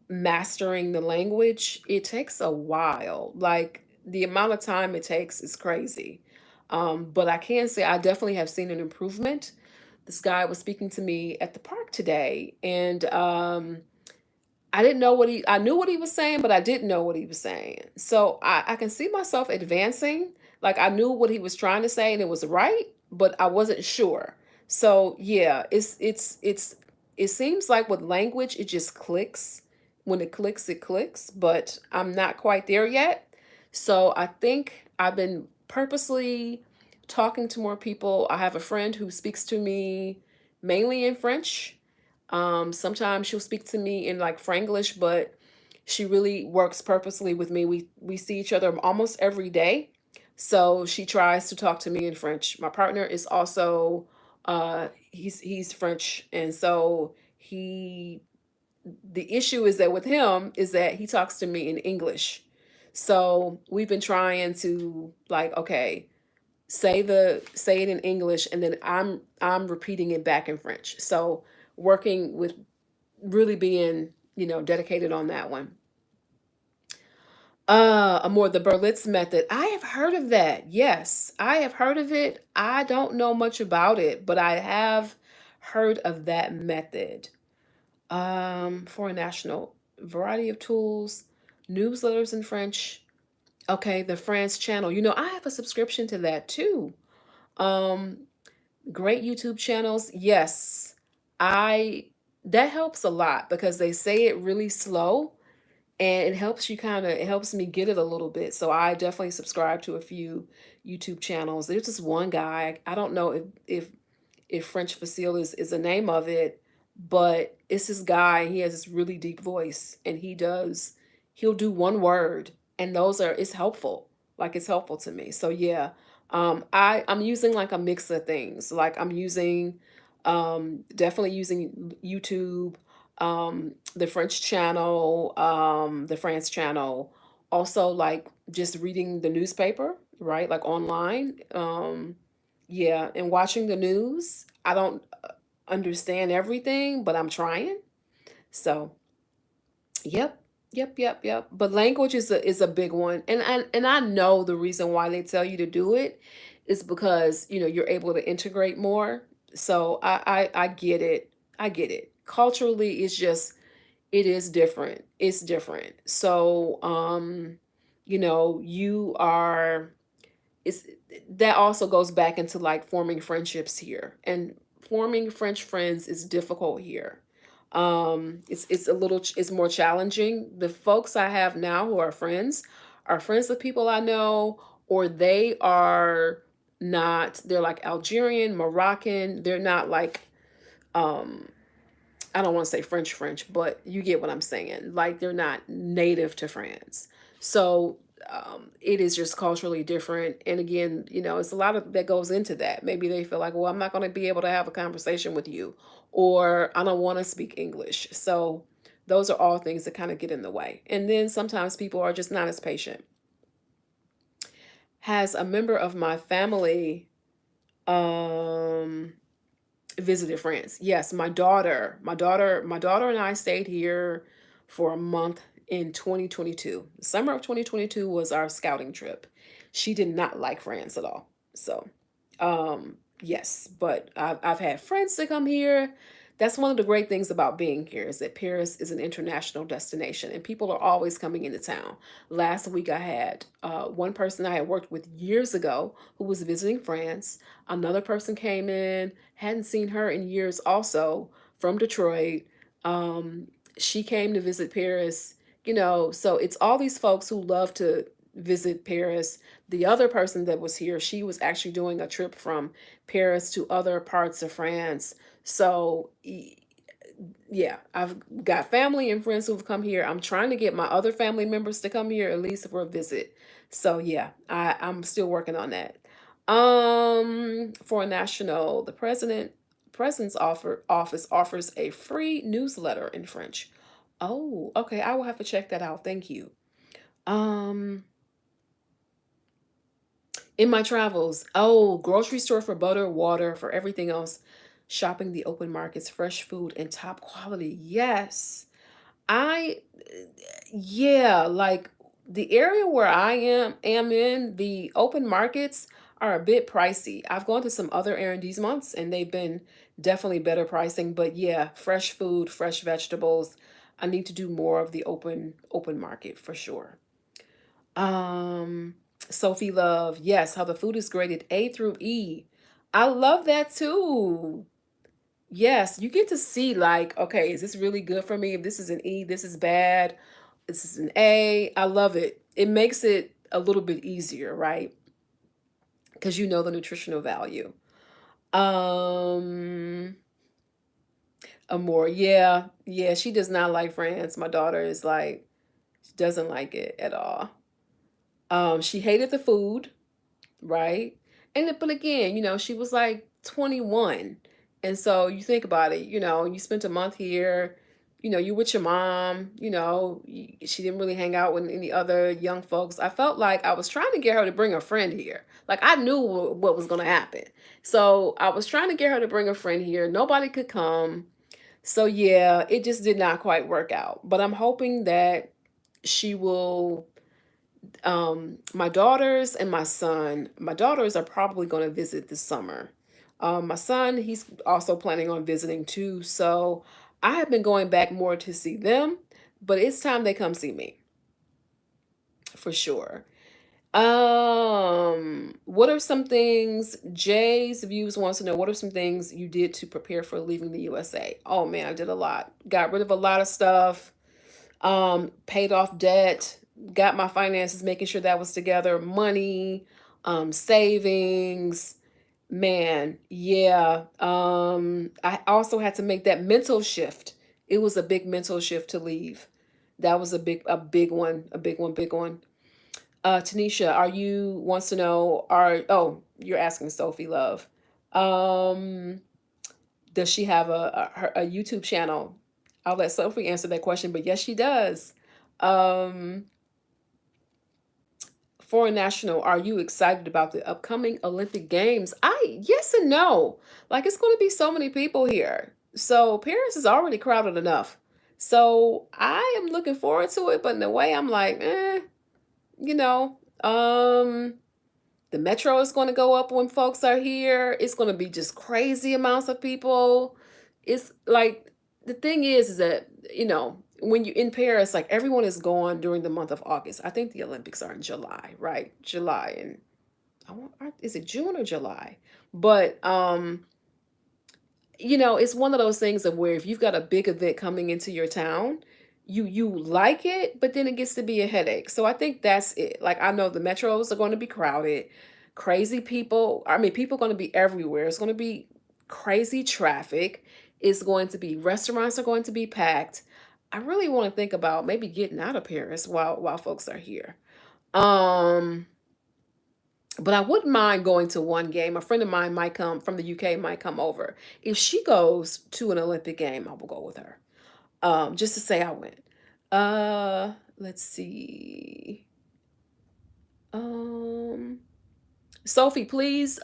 mastering the language. It takes a while. Like the amount of time it takes is crazy. But I can say I definitely have seen an improvement. This guy was speaking to me at the park today, and I didn't know I knew what he was saying, but I didn't know what he was saying. So I can see myself advancing. Like I knew what he was trying to say and it was right, but I wasn't sure. So yeah, it seems like with language, it just clicks. When it clicks, but I'm not quite there yet. So I think I've been purposely talking to more people. I have a friend who speaks to me mainly in French. Sometimes she'll speak to me in like Franglish, but she really works purposely with me. We see each other almost every day. So she tries to talk to me in French. My partner is also he's French and so he the issue is that with him is that he talks to me in English. So we've been trying to like okay, say it in English and then I'm repeating it back in French. So working with really being, dedicated on that one. More the Berlitz method. I have heard of that. Yes, I have heard of it. I don't know much about it, but I have heard of that method. For a national variety of tools, newsletters in French. Okay, the France channel. I have a subscription to that too. Um, Great YouTube channels. Yes, I that helps a lot because they say it really slow and it helps you it helps me get it a little bit. So I definitely subscribe to a few YouTube channels. There's just one guy. I don't know if French Facile is the name of it, but it's this guy. He has this really deep voice, and he'll do one word, and it's helpful. Like it's helpful to me. So yeah, I'm using like a mix of things. Like I'm using, definitely using YouTube, the French channel, the France channel. Also, like just reading the newspaper, right? Like online. Yeah, and watching the news. I don't understand everything, but I'm trying. So, yep. Yep. But language is a big one. And I know the reason why they tell you to do it is because, you're able to integrate more. So, I get it. I get it. Culturally, it is different. It's different. So, you are it's that also goes back into like forming friendships here, and forming French friends is difficult here. It's more challenging. The folks I have now who are friends with people I know, or they are not. They're like Algerian, Moroccan. They're not like, um I don't want to say French, but you get what I'm saying. Like they're not native to France. So, it is just culturally different. And again, it's a lot of that goes into that. Maybe they feel like, well, I'm not going to be able to have a conversation with you, or I don't want to speak English. So, those are all things that kind of get in the way. And then sometimes people are just not as patient. Has a member of my family, um, visited France. Yes, my daughter and I stayed here for a month in 2022. The summer of 2022 was our scouting trip. She did not like France at all. So, yes, but I've had friends that come here. That's one of the great things about being here is that Paris is an international destination and people are always coming into town. Last week I had one person I had worked with years ago who was visiting France. Another person came in, hadn't seen her in years also, from Detroit. Um, she came to visit Paris, so it's all these folks who love to visit Paris. The other person that was here, she was actually doing a trip from Paris to other parts of France. So, yeah, I've got family and friends who've come here. I'm trying to get my other family members to come here at least for a visit. So yeah, I'm still working on that. For a national, the president's office offers a free newsletter in French. Oh, okay. I will have to check that out. Thank you. Um, in my travels, grocery store for butter, water, for everything else, shopping the open markets, fresh food, and top quality. Yes. I Yeah, like the area where I am in, the open markets are a bit pricey. I've gone to some other R&D's months and they've been definitely better pricing, but yeah, fresh food, fresh vegetables. I need to do more of the open market for sure. Um Sophie Love, yes, how the food is graded A through E. I love that too. Yes, you get to see like, okay, is this really good for me? If this is an E, this is bad. This is an A. I love it. It makes it a little bit easier, right? Because you know the nutritional value. Um, Amore, yeah, she does not like France. My daughter is like, she doesn't like it at all. She hated the food. Right? But again, she was like 21. And so you think about it, you spent a month here, you with your mom, she didn't really hang out with any other young folks. I felt like I was trying to get her to bring a friend here. Like I knew what was going to happen. So I was trying to get her to bring a friend here. Nobody could come. So yeah, it just did not quite work out. But I'm hoping that she will my daughters and my daughters are probably going to visit this summer. My son, he's also planning on visiting too. So I have been going back more to see them, but it's time they come see me for sure. What are some things Jay's views wants to know? What are some things you did to prepare for leaving the USA? Oh man, I did a lot. Got rid of a lot of stuff. Paid off debt, got my finances, making sure that was together, money, savings. Man, yeah. I also had to make that mental shift. It was a big mental shift to leave. That was a big one, a big one, big one. Tanisha, are you wants to know are oh, you're asking Sophie Love. Um, does she have a YouTube channel? I'll let Sophie answer that question, but yes, she does. Um, Foreign national, are you excited about the upcoming Olympic Games? I yes and no. Like it's going to be so many people here. So Paris is already crowded enough. So I am looking forward to it, but in a way I'm like, you know, the metro is going to go up when folks are here. It's going to be just crazy amounts of people. It's like the thing is that when you in Paris, like everyone is gone during the month of August. I think the Olympics are in July, right? July and is it June or July? But it's one of those things of where if you've got a big event coming into your town, you like it, but then it gets to be a headache. So I think that's it. Like I know the metros are going to be crowded, crazy people. I mean, people are going to be everywhere. It's going to be crazy traffic. It's going to be restaurants are going to be packed. I really want to think about maybe getting out of Paris while folks are here. Um but I wouldn't mind going to one game. A friend of mine might come from the UK, might come over. If she goes to an Olympic game, I will go with her. Just to say I went. Let's see. Um, Sophie, please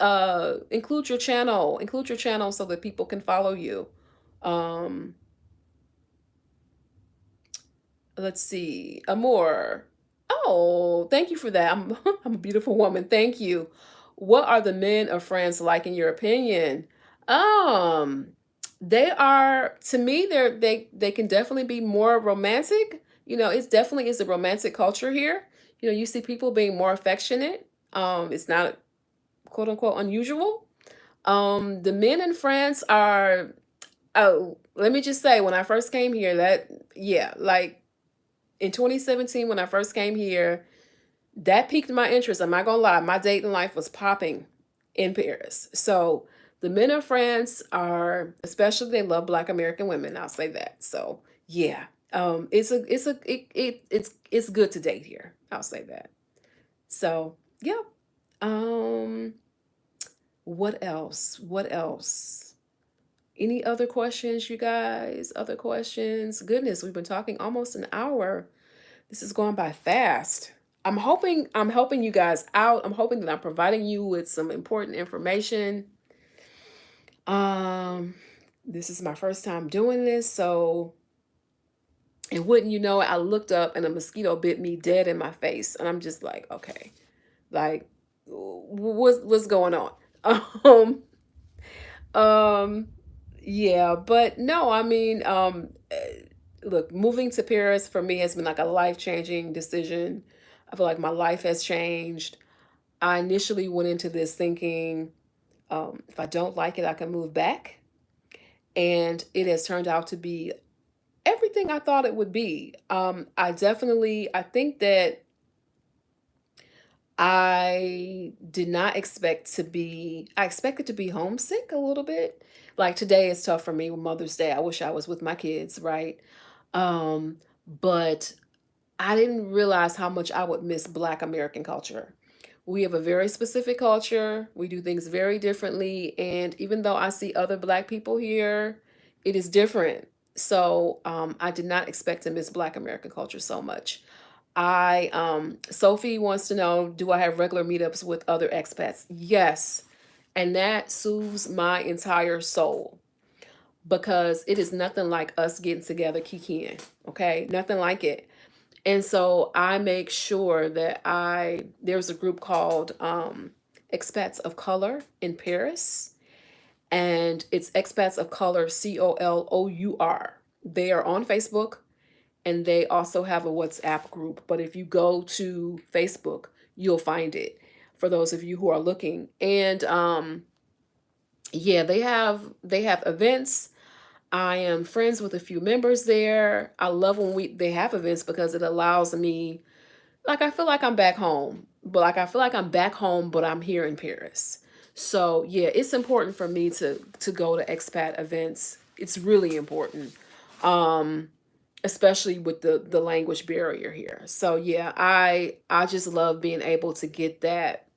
include your channel so that people can follow you. Um, let's see. Amor. Oh, thank you for that. I'm I'm a beautiful woman. Thank you. What are the men of France like in your opinion? Um, they are to me they can definitely be more romantic. It's definitely is a romantic culture here. You see people being more affectionate. It's not quote unquote unusual. The men in France are oh, let me just say when I first came here that yeah, like in 2017 when I first came here, that piqued my interest. I'm not gonna lie, my dating life was popping in Paris. So the men of France are, especially they love Black American women. I'll say that. So yeah, it's good to date here. I'll say that. So yeah. Um, what else? What else? Any other questions, you guys? Other questions? Goodness, we've been talking almost an hour. This is going by fast. I'm helping you guys out. I'm hoping that I'm providing you with some important information. Um this is my first time doing this, so and wouldn't you know it, I looked up and a mosquito bit me dead in my face and I'm just like, okay. Like what's going on? Um um yeah, but no, I mean look, moving to Paris for me has been like a life-changing decision. I feel like my life has changed. I initially went into this thinking, if I don't like it, I can move back. And it has turned out to be everything I thought it would be. I think that I expected to be homesick a little bit. Like today is tough for me with Mother's Day. I wish I was with my kids, right? But I didn't realize how much I would miss Black American culture. We have a very specific culture. We do things very differently. And even though I see other Black people here, it is different. So I did not expect to miss Black American culture so much. Sophie wants to know, do I have regular meetups with other expats? Yes. And that soothes my entire soul. because it is nothing like us getting together kikiing. Okay, nothing like it. And so I make sure that there's a group called Expats of Color in Paris, and it's Expats of Color, COLOUR. They are on Facebook, and they also have a WhatsApp group. But if you go to Facebook, you'll find it for those of you who are looking. And yeah, they have events. I am friends with a few members there. I love when they have events because it allows me, like, I feel like I'm back home, but like I feel like I'm back home, but I'm here in Paris. So yeah, it's important for me to go to expat events. It's really important, um, especially with the language barrier here. So yeah, I just love being able to get that,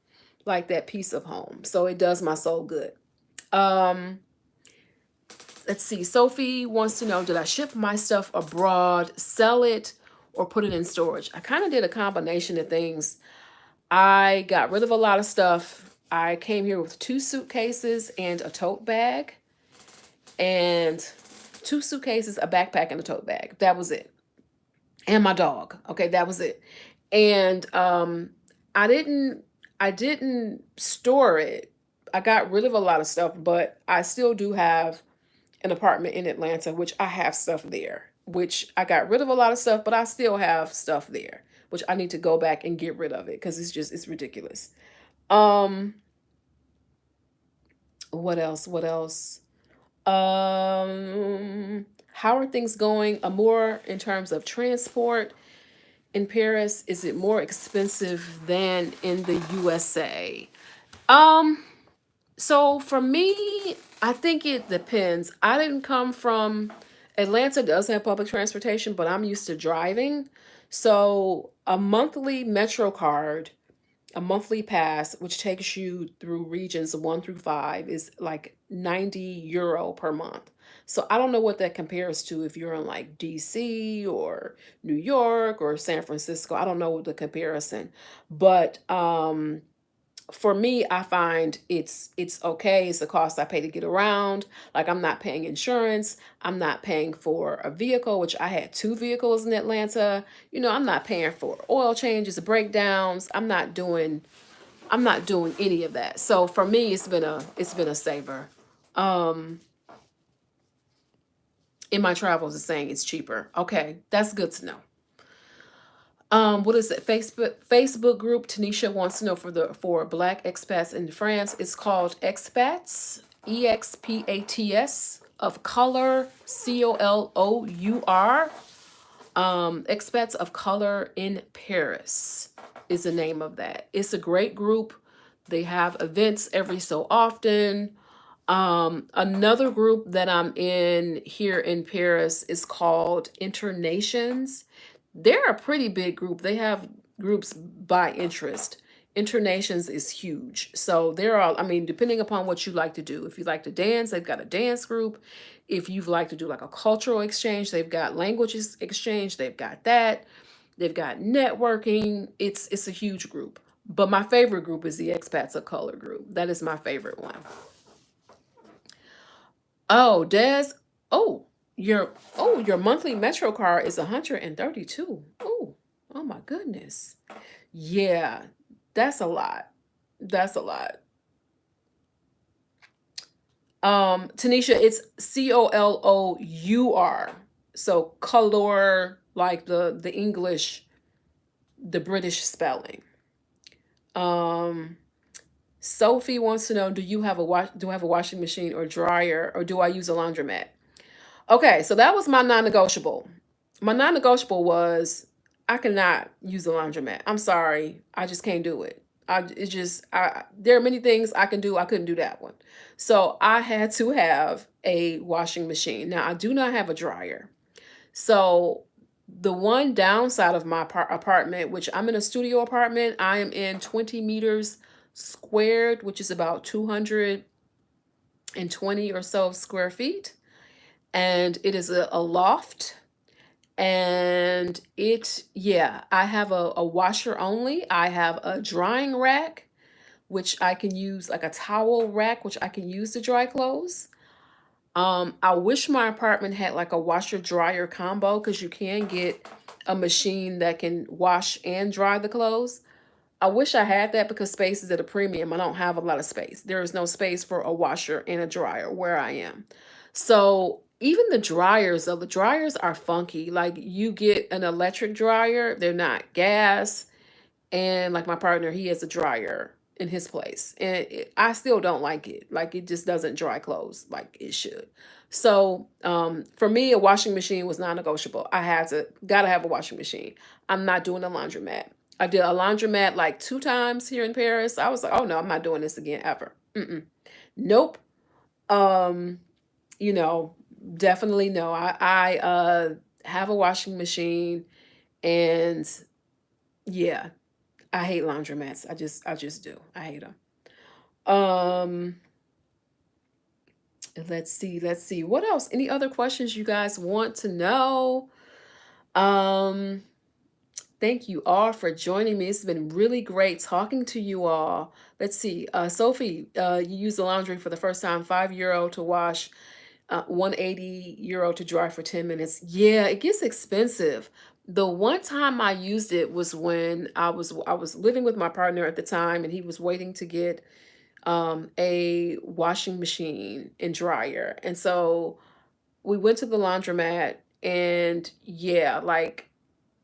like, that piece of home. So it does my soul good. Um, let's see. Sophie wants to know, did I ship my stuff abroad, sell it, or put it in storage? I kind of did a combination of things. I got rid of a lot of stuff. I came here with 2 suitcases and a tote bag, and 2 suitcases, a backpack, and a tote bag. That was it. And my dog. Okay, that was it. And I didn't I didn't store it. I got rid of a lot of stuff, but I still do have an apartment in Atlanta, which I have stuff there, which I got rid of a lot of stuff, but I still have stuff there, which I need to go back and get rid of it because it's ridiculous. Um, what else? What else? How are things going? More in terms of transport in Paris, is it more expensive than in the USA? Um, So for me, I think it depends. I didn't come from Atlanta does have public transportation, but I'm used to driving. So a monthly Metro card, a monthly pass, which takes you through regions 1 through 5, is like €90 per month. So I don't know what that compares to if you're in like DC or New York or San Francisco. I don't know the comparison. But for me, I find it's okay. It's the cost I pay to get around. Like, I'm not paying insurance. I'm not paying for a vehicle, which I had 2 vehicles in Atlanta. I'm not paying for oil changes, breakdowns. I'm not doing any of that. So for me, it's been a saver. Um, in my travels, it's saying it's cheaper. Okay, that's good to know. What is it? Facebook group. Tanisha wants to know for Black expats in France. It's called Expats, EXPATS of Color, COLOUR. Expats of Color in Paris is the name of that. It's a great group. They have events every so often. Another group that I'm in here in Paris is called Internations. They're a pretty big group. They have groups by interest. Internations is huge. So they're all, I mean, depending upon what you like to do. If you like to dance, they've got a dance group. If you like to do like a cultural exchange, they've got languages exchange, they've got that. They've got networking. It's a huge group. But my favorite group is the Expats of Color group. That is my favorite one. Oh, Des. Oh, your monthly Metro card is 132. Oh my goodness. Yeah, that's a lot. That's a lot. Tanisha, it's COLOUR. So color, like the English, the British spelling. Um, Sophie wants to know, do I have a washing machine or dryer, or do I use a laundromat? Okay, so that was my non-negotiable. My non-negotiable was I cannot use a laundromat. I'm sorry, I just can't do it. There are many things I can do. I couldn't do that one. So I had to have a washing machine. Now I do not have a dryer. So the one downside of my apartment, which I'm in a studio apartment, I am in 20 meters squared, which is about 220 or so square feet, and it is a loft. And I have a washer only. I have a drying rack, which I can use, like a towel rack, which I can use to dry clothes. I wish my apartment had like a washer dryer combo because you can get a machine that can wash and dry the clothes. I wish I had that because space is at a premium. I don't have a lot of space. There is no space for a washer and a dryer where I am. So even the dryers, though, the dryers are funky. Like you get an electric dryer, they're not gas. And like my partner, he has a dryer in his place. And I still don't like it. Like it just doesn't dry clothes like it should. So for me, a washing machine was non-negotiable. I had to, gotta have a washing machine. I'm not doing a laundromat. I did a laundromat like 2 times here in Paris. I was like, oh no, I'm not doing this again ever. Mm-mm. Nope. Um, you know, definitely no. I have a washing machine, and yeah, I hate laundromats. I just do. I hate them. Um, let's see. What else? Any other questions you guys want to know? Um, Thank you all for joining me. It's been really great talking to you all. Let's see. Sophie, you used the laundry for the first time, €5 to wash, 180 € to dry for 10 minutes. Yeah, it gets expensive. The one time I used it was when I was living with my partner at the time, and he was waiting to get a washing machine and dryer. And so we went to the laundromat, and yeah, like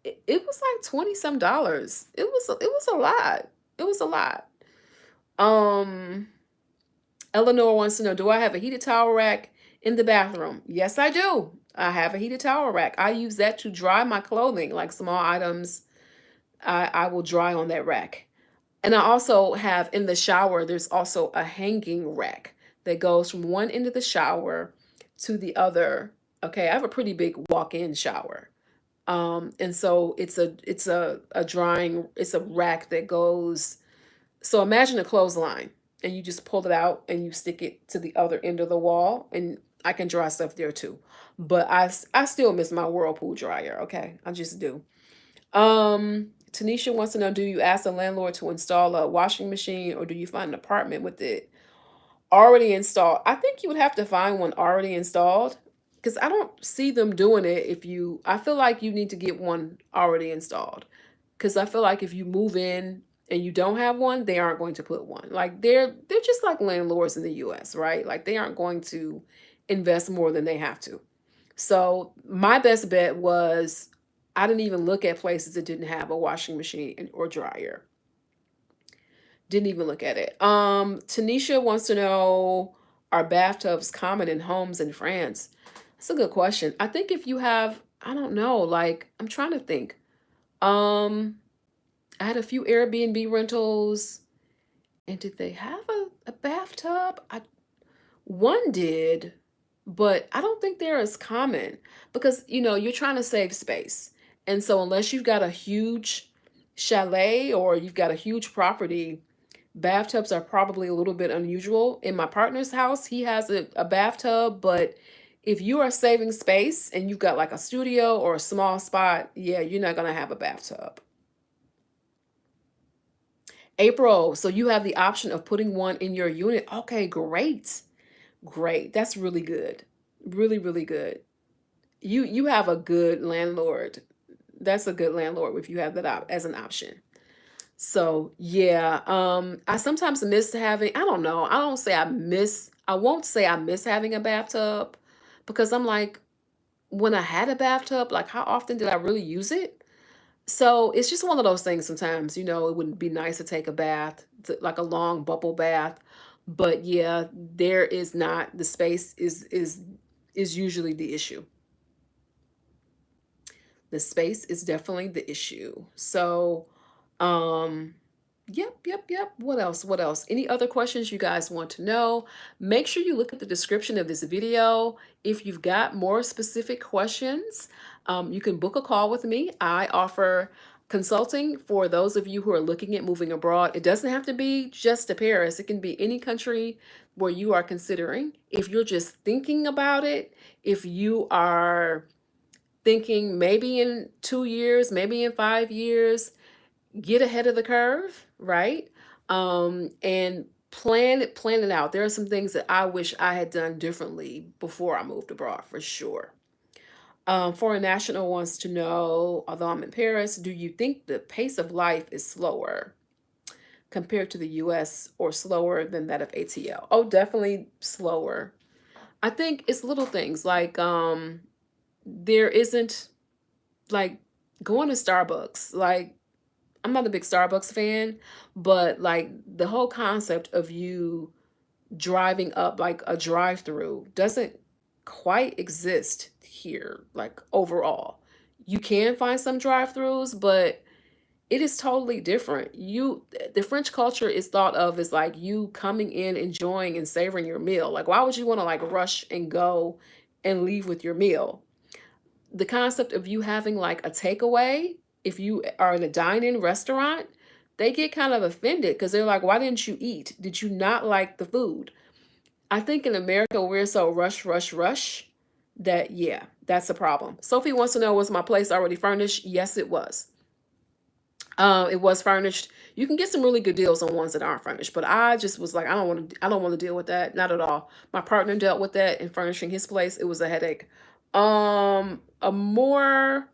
it was like 20 some dollars. It was a lot. It was a lot. Um Eleanor wants to know, do I have a heated towel rack in the bathroom? Yes, I do. I have a heated towel rack. I use that to dry my clothing, like small items. I will dry on that rack. And I also have in the shower, there's also a hanging rack that goes from one end of the shower to the other. Okay, I have a pretty big walk-in shower. And so it's a drying, it's a rack that goes, so imagine a clothesline, and you just pull it out and you stick it to the other end of the wall, and I can dry stuff there too. But I still miss my Whirlpool dryer, okay? I just do. Tanisha wants to know, do you ask the landlord to install a washing machine, or do you find an apartment with it already installed? I think you would have to find one already installed, because I don't see them doing it if you, I feel like you need to get one already installed. Because I feel like if you move in and you don't have one, they aren't going to put one. Like they're just like landlords in the US, right? Like they aren't going to invest more than they have to. So my best bet was I didn't even look at places that didn't have a washing machine or dryer. Didn't even look at it. Tanisha wants to know, are bathtubs common in homes in France? That's a good question. I think if you have, I don't know, like I'm trying to think. Um, I had a few Airbnb rentals, and did they have a bathtub? One did, but I don't think they're as common because, you're trying to save space. And so unless you've got a huge chalet or you've got a huge property, bathtubs are probably a little bit unusual. In my partner's house, he has a bathtub, but if you are saving space and you've got like a studio or a small spot, yeah, you're not going to have a bathtub. April, so you have the option of putting one in your unit. Okay, great. Great. That's really good. Really, really good. You have a good landlord. That's a good landlord if you have that as an option. So yeah, I sometimes miss having, I don't know, I won't say I miss having a bathtub, because I'm like, when I had a bathtub, like how often did I really use it? So it's just one of those things sometimes, it wouldn't be nice to take a bath, like a long bubble bath. But yeah, there is not, the space is usually the issue. The space is definitely the issue. So, um, yep, yep, yep. What else? What else? Any other questions you guys want to know? Make sure you look at the description of this video. If you've got more specific questions, you can book a call with me. I offer consulting for those of you who are looking at moving abroad. It doesn't have to be just to Paris. It can be any country where you are considering. If you're just thinking about it, if you are thinking maybe in 2 years, maybe in 5 years, get ahead of the curve, right? And plan it out. There are some things that I wish I had done differently before I moved abroad, for sure. Foreign national wants to know, although I'm in Paris, do you think the pace of life is slower compared to the US or slower than that of ATL? Oh, definitely slower. I think it's little things like there isn't like going to Starbucks. Like I'm not a big Starbucks fan, but like the whole concept of you driving up like a drive-through doesn't quite exist here, like overall. You can find some drive-throughs, but it is totally different. The French culture is thought of as like you coming in, enjoying and savoring your meal. Like why would you want to like rush and go and leave with your meal? The concept of you having like a takeaway, if you are in a dine-in restaurant, they get kind of offended because they're like, why didn't you eat? Did you not like the food? I think in America we're so rush, rush, rush that yeah, that's a problem. Sophie wants to know, was my place already furnished? Yes, it was. It was furnished. You can get some really good deals on ones that aren't furnished, but I just was like, I don't want to deal with that. Not at all. My partner dealt with that in furnishing his place. It was a headache. A more,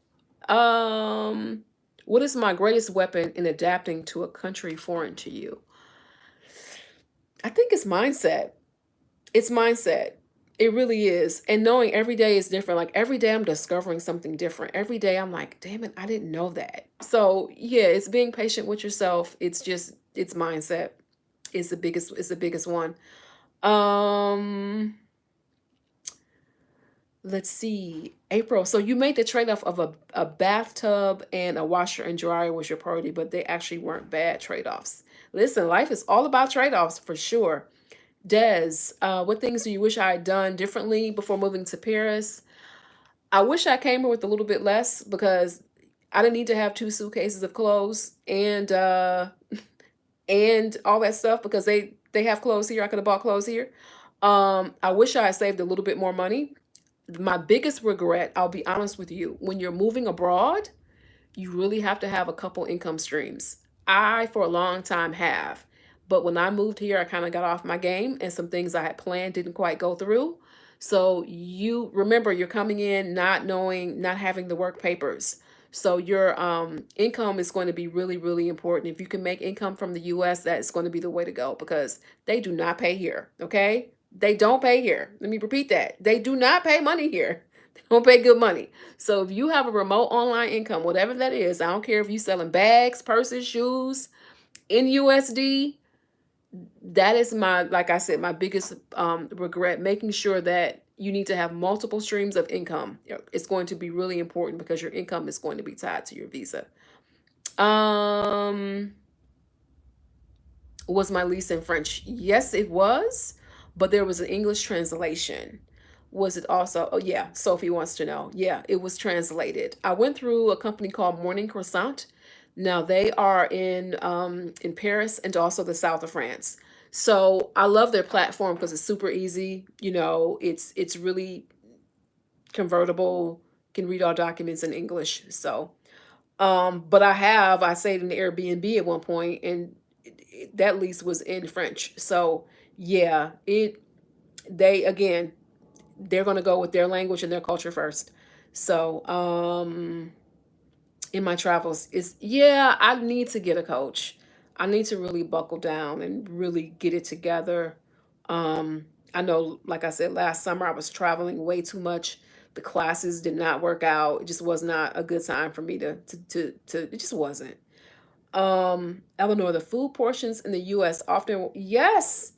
um, what is my greatest weapon in adapting to a country foreign to you? I think it's mindset. It's mindset. It really is. And knowing every day is different. Like every day I'm discovering something different. Every day I'm like, damn it, I didn't know that. So yeah, it's being patient with yourself. It's just it's mindset. It's the biggest one. Um let's see. April. So you made the trade-off of a bathtub and a washer and dryer was your priority, but they actually weren't bad trade-offs. Listen, life is all about trade-offs for sure. Des, what things do you wish I had done differently before moving to Paris? I wish I came here with a little bit less because I didn't need to have two suitcases of clothes and all that stuff because they have clothes here. I could have bought clothes here. I wish I had saved a little bit more money. My biggest regret, I'll be honest with you, when you're moving abroad, you really have to have a couple income streams. I, for a long time, have. But when I moved here, I kind of got off my game and some things I had planned didn't quite go through. So you remember you're coming in not knowing, not having the work papers. So your income is going to be really, really important. If you can make income from the US, that's going to be the way to go because they do not pay here. Okay. They don't pay here. Let me repeat that. They do not pay money here. They don't pay good money. So if you have a remote online income, whatever that is, I don't care if you're selling bags, purses, shoes in USD, that is my, like I said, my biggest regret, making sure that you need to have multiple streams of income. It's going to be really important because your income is going to be tied to your visa. Um, was my lease in French? Yes, it was, but there was an English translation. Was it also? Oh, yeah. Sophie wants to know. Yeah, it was translated. I went through a company called Morning Croissant. Now they are in Paris and also the south of France. So I love their platform because it's super easy. You know, it's really convertible. Can read all documents in English. So but I stayed in the Airbnb at one point, and that lease was in French. So yeah, they again they're gonna go with their language and their culture first. So in my travels is yeah, I need to get a coach. I need to really buckle down and really get it together. I know, like I said, last summer I was traveling way too much. The classes did not work out. It just was not a good time for me to it just wasn't. Eleanor, the food portions in the US often, yes,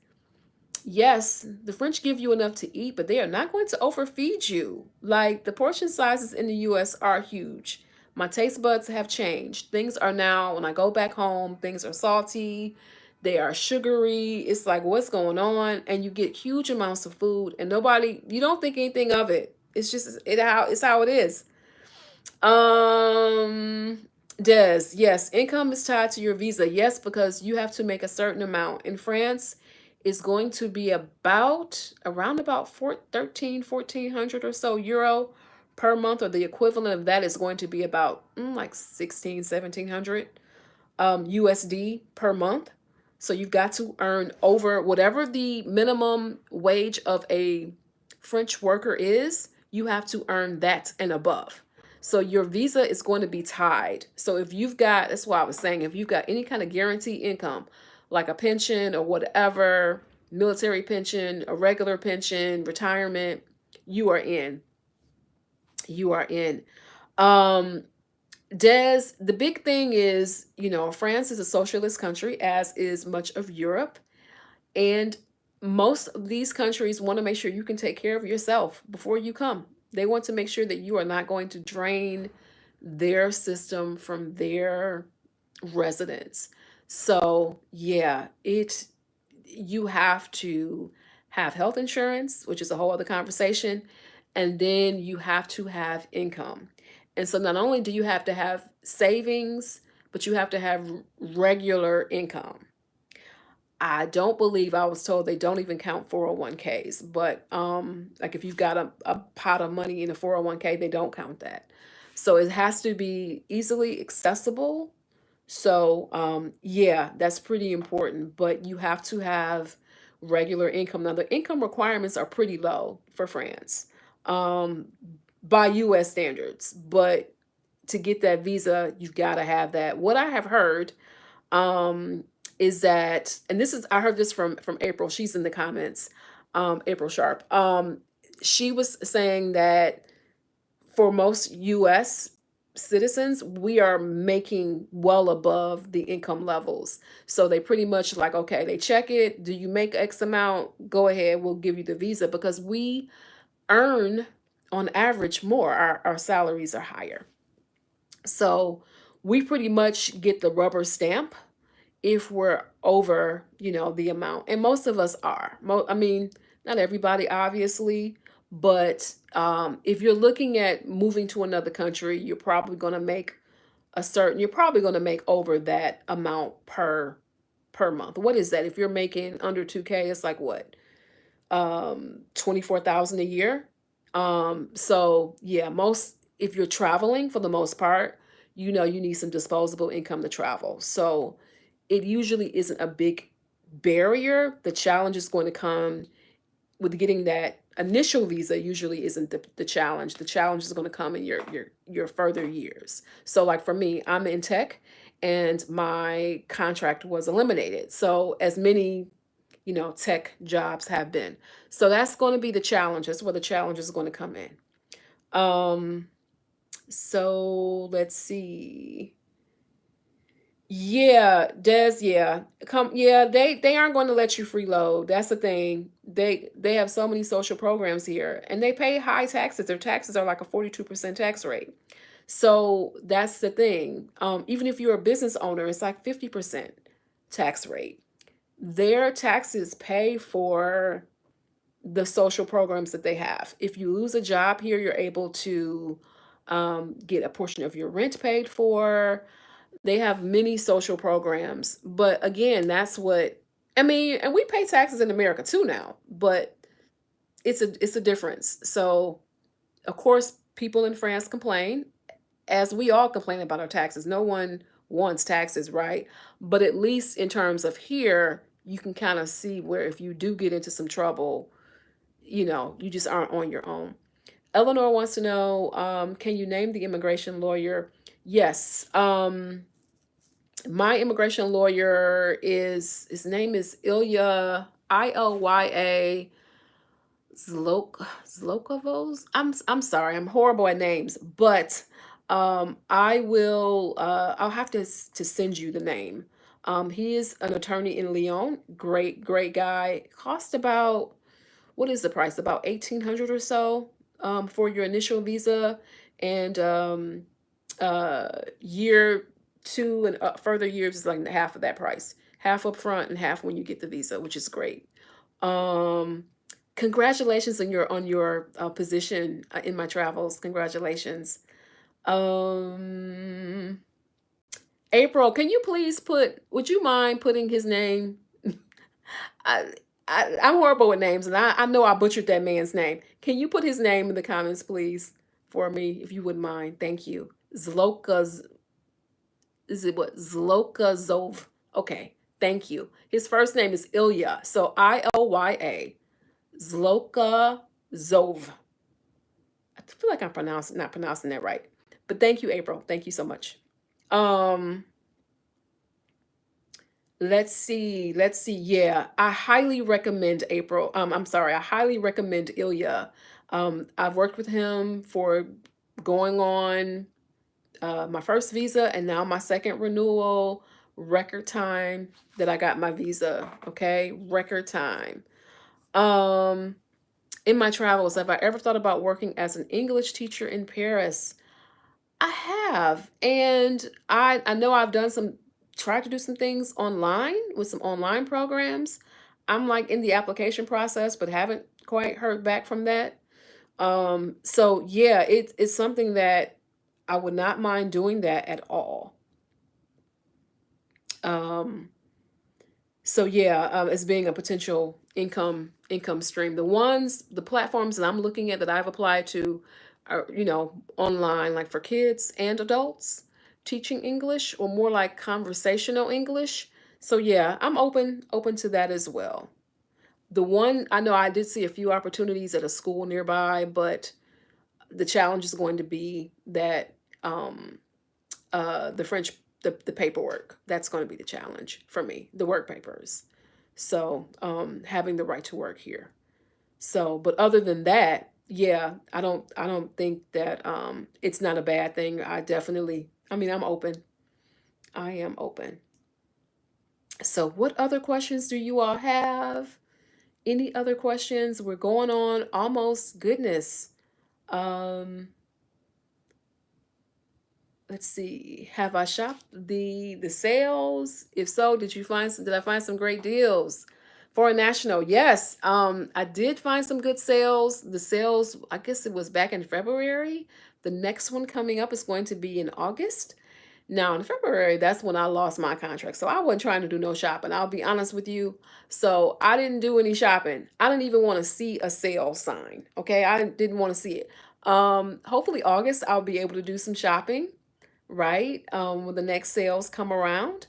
yes, the French give you enough to eat, but they are not going to overfeed you. Like the portion sizes in the US are huge. My taste buds have changed. Things are now, when I go back home, things are salty, they are sugary. It's like, what's going on? And you get huge amounts of food and you don't think anything of it. It's how it is. Um, Des, yes, income is tied to your visa. Yes, because you have to make a certain amount. In France, it's going to be around about 1400 or so euro per month, or the equivalent of that is going to be about like 1700 USD per month. So you've got to earn over whatever the minimum wage of a French worker is, you have to earn that and above. So your visa is going to be tied. So if you've got, that's why I was saying, if you've got any kind of guaranteed income, like a pension or whatever, military pension, a regular pension, retirement, you are in. You are in. Um, Des, the big thing is, France is a socialist country, as is much of Europe. And most of these countries want to make sure you can take care of yourself before you come. They want to make sure that you are not going to drain their system from their residents. So, yeah, you have to have health insurance, which is a whole other conversation, and then you have to have income. And so not only do you have to have savings, but you have to have regular income. I don't believe, I was told they don't even count 401ks, but like if you've got a pot of money in a 401k, they don't count that. So it has to be easily accessible. So yeah, that's pretty important, but you have to have regular income. Now the income requirements are pretty low for France, um, by US standards, but to get that visa, you've got to have that. What I have heard, um, is that, and this is, I heard this from April. She's in the comments, April Sharp. She was saying that for most U.S. citizens, we are making well above the income levels. So they pretty much like, okay, they check it. Do you make X amount? Go ahead, we'll give you the visa because we earn on average more. Our salaries are higher. So we pretty much get the rubber stamp if we're over, the amount. And most of us are. I mean, not everybody, obviously, but if you're looking at moving to another country, you're probably going to make over that amount per month. What is that? If you're making under 2K, it's like what? 24,000 a year. So yeah, most, if you're traveling for the most part, you need some disposable income to travel. So it usually isn't a big barrier. The challenge is going to come with getting that initial visa. Usually isn't the challenge. The challenge is going to come in your further years. So like for me, I'm in tech and my contract was eliminated. So as many, tech jobs have been. So that's going to be the challenge. That's where the challenge is going to come in. Um, so let's see. Yeah, Des, yeah. Yeah, they aren't going to let you freeload. That's the thing. They have so many social programs here and they pay high taxes. Their taxes are like a 42% tax rate. So that's the thing. Even if you're a business owner, it's like 50% tax rate. Their taxes pay for the social programs that they have. If you lose a job here, you're able to get a portion of your rent paid for. They have many social programs, but again, that's what I mean. And we pay taxes in America too now, but it's a difference. So of course, people in France complain, as we all complain about our taxes. No one wants taxes, right? But at least in terms of here, you can kind of see where if you do get into some trouble, you just aren't on your own. Eleanor wants to know, can you name the immigration lawyer? Yes. My immigration lawyer his name is Ilya, Ilya Zlokovos. I'm sorry, I'm horrible at names, but I'll have to send you the name. He is an attorney in Lyon. Great guy. Cost about, what is the price? About 1,800 or so for your initial visa, and year two and further years is like half of that price, half up front and half when you get the visa, which is great. Um, Congratulations on your position in my travels. Congratulations. Um, April, can you please would you mind putting his name? I, I'm horrible with names, and I know I butchered that man's name. Can you put his name in the comments, please, for me, if you wouldn't mind? Thank you. Zloka, is it what? Zloka Zov. Okay. Thank you. His first name is Ilya. So Ilya. Zloka Zov. I feel like I'm pronouncing not pronouncing that right. But thank you, April. Thank you so much. Um, let's see. Let's see. Yeah, I highly recommend April. I'm sorry. I highly recommend Ilya. I've worked with him for going on my first visa and now my second renewal. Record time that I got my visa. Okay, record time. Um, in my travels, have I ever thought about working as an English teacher in Paris? I have. And I know I've done some tried to do some things online with some online programs. I'm like in the application process, but haven't quite heard back from that. So yeah, it's something that I would not mind doing that at all. Um, So yeah, as being a potential income stream. The platforms that I'm looking at that I've applied to are, online, like for kids and adults teaching English or more like conversational English. So yeah, I'm open to that as well. The one I know I did see a few opportunities at a school nearby, but the challenge is going to be that um, the French the paperwork. That's going to be the challenge for me, the work papers. So having the right to work here. So, but other than that, yeah, I don't think that it's not a bad thing. I mean, I'm open. I am open. So, what other questions do you all have? Any other questions? We're going on almost goodness. Um, let's see. Have I shopped the sales? If so, did I find some great deals? For a national, yes. I did find some good sales. The sales, I guess it was back in February. The next one coming up is going to be in August. Now, in February, that's when I lost my contract. So I wasn't trying to do no shopping. I'll be honest with you. So I didn't do any shopping. I didn't even want to see a sale sign. Okay. I didn't want to see it. Hopefully August, I'll be able to do some shopping, right? When the next sales come around.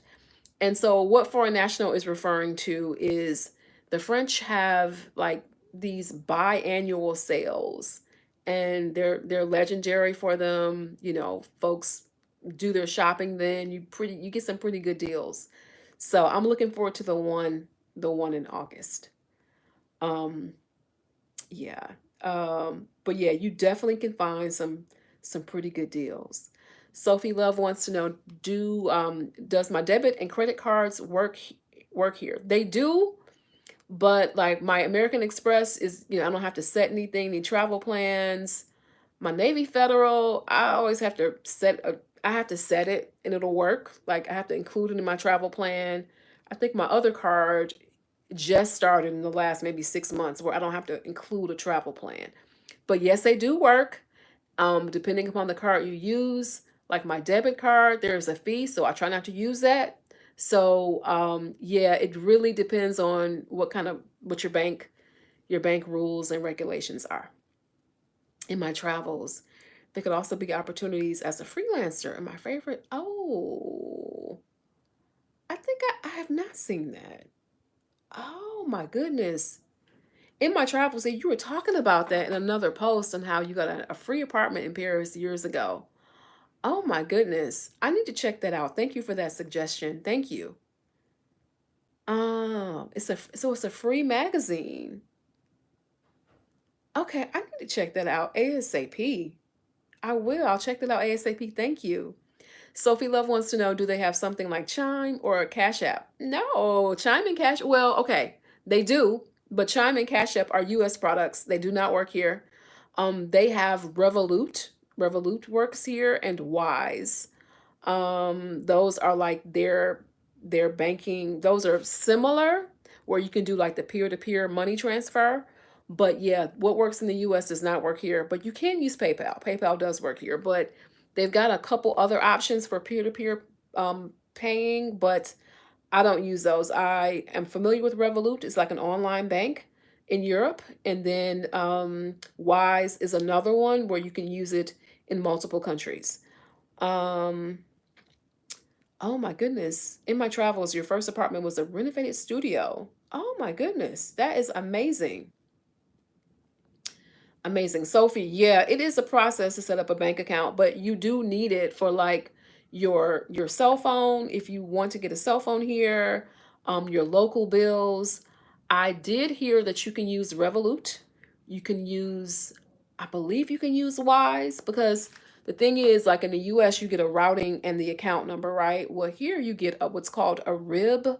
And so, what Foreign National is referring to is the French have like these biannual sales, and they're legendary for them. Folks do their shopping then. You get some pretty good deals. So I'm looking forward to the one in August. Um, yeah. But yeah, you definitely can find some pretty good deals. Sophie Love wants to know, does my debit and credit cards work here? They do, but like my American Express is, I don't have to set anything, any travel plans. My Navy Federal, I have to set it and it'll work. Like I have to include it in my travel plan. I think my other card just started in the last maybe 6 months where I don't have to include a travel plan. But yes, they do work. Depending upon the card you use, like my debit card, there's a fee, so I try not to use that. So yeah, it really depends on what your bank rules and regulations are. In my travels, there could also be opportunities as a freelancer. And my favorite, oh, I think I have not seen that. Oh my goodness. In my travels, see, you were talking about that in another post on how you got a free apartment in Paris years ago. Oh my goodness. I need to check that out. Thank you for that suggestion. Thank you. It's a free magazine. Okay, I need to check that out ASAP. I will. I'll check that out ASAP. Thank you. Sophie Love wants to know, do they have something like Chime or a Cash App? No, Chime and Cash, well, okay, they do, but Chime and Cash App are US products. They do not work here. They have Revolut. Revolut works here, and Wise. Those are like their banking. Those are similar, where you can do like the peer-to-peer money transfer. But yeah, what works in the US does not work here. But you can use PayPal. PayPal does work here, but they've got a couple other options for peer-to-peer paying, but I don't use those. I am familiar with Revolut. It's like an online bank in Europe. And then Wise is another one where you can use it in multiple countries. Um, Oh my goodness. In my travels, your first apartment was a renovated studio. Oh my goodness. That is amazing. Amazing. Sophie, yeah, it is a process to set up a bank account, but you do need it for like your cell phone if you want to get a cell phone here, your local bills. I did hear that you can use Revolut. You can use, I believe you can use Wise because the thing is, like in the US, you get a routing and the account number, right? Well, here you get what's called a RIB,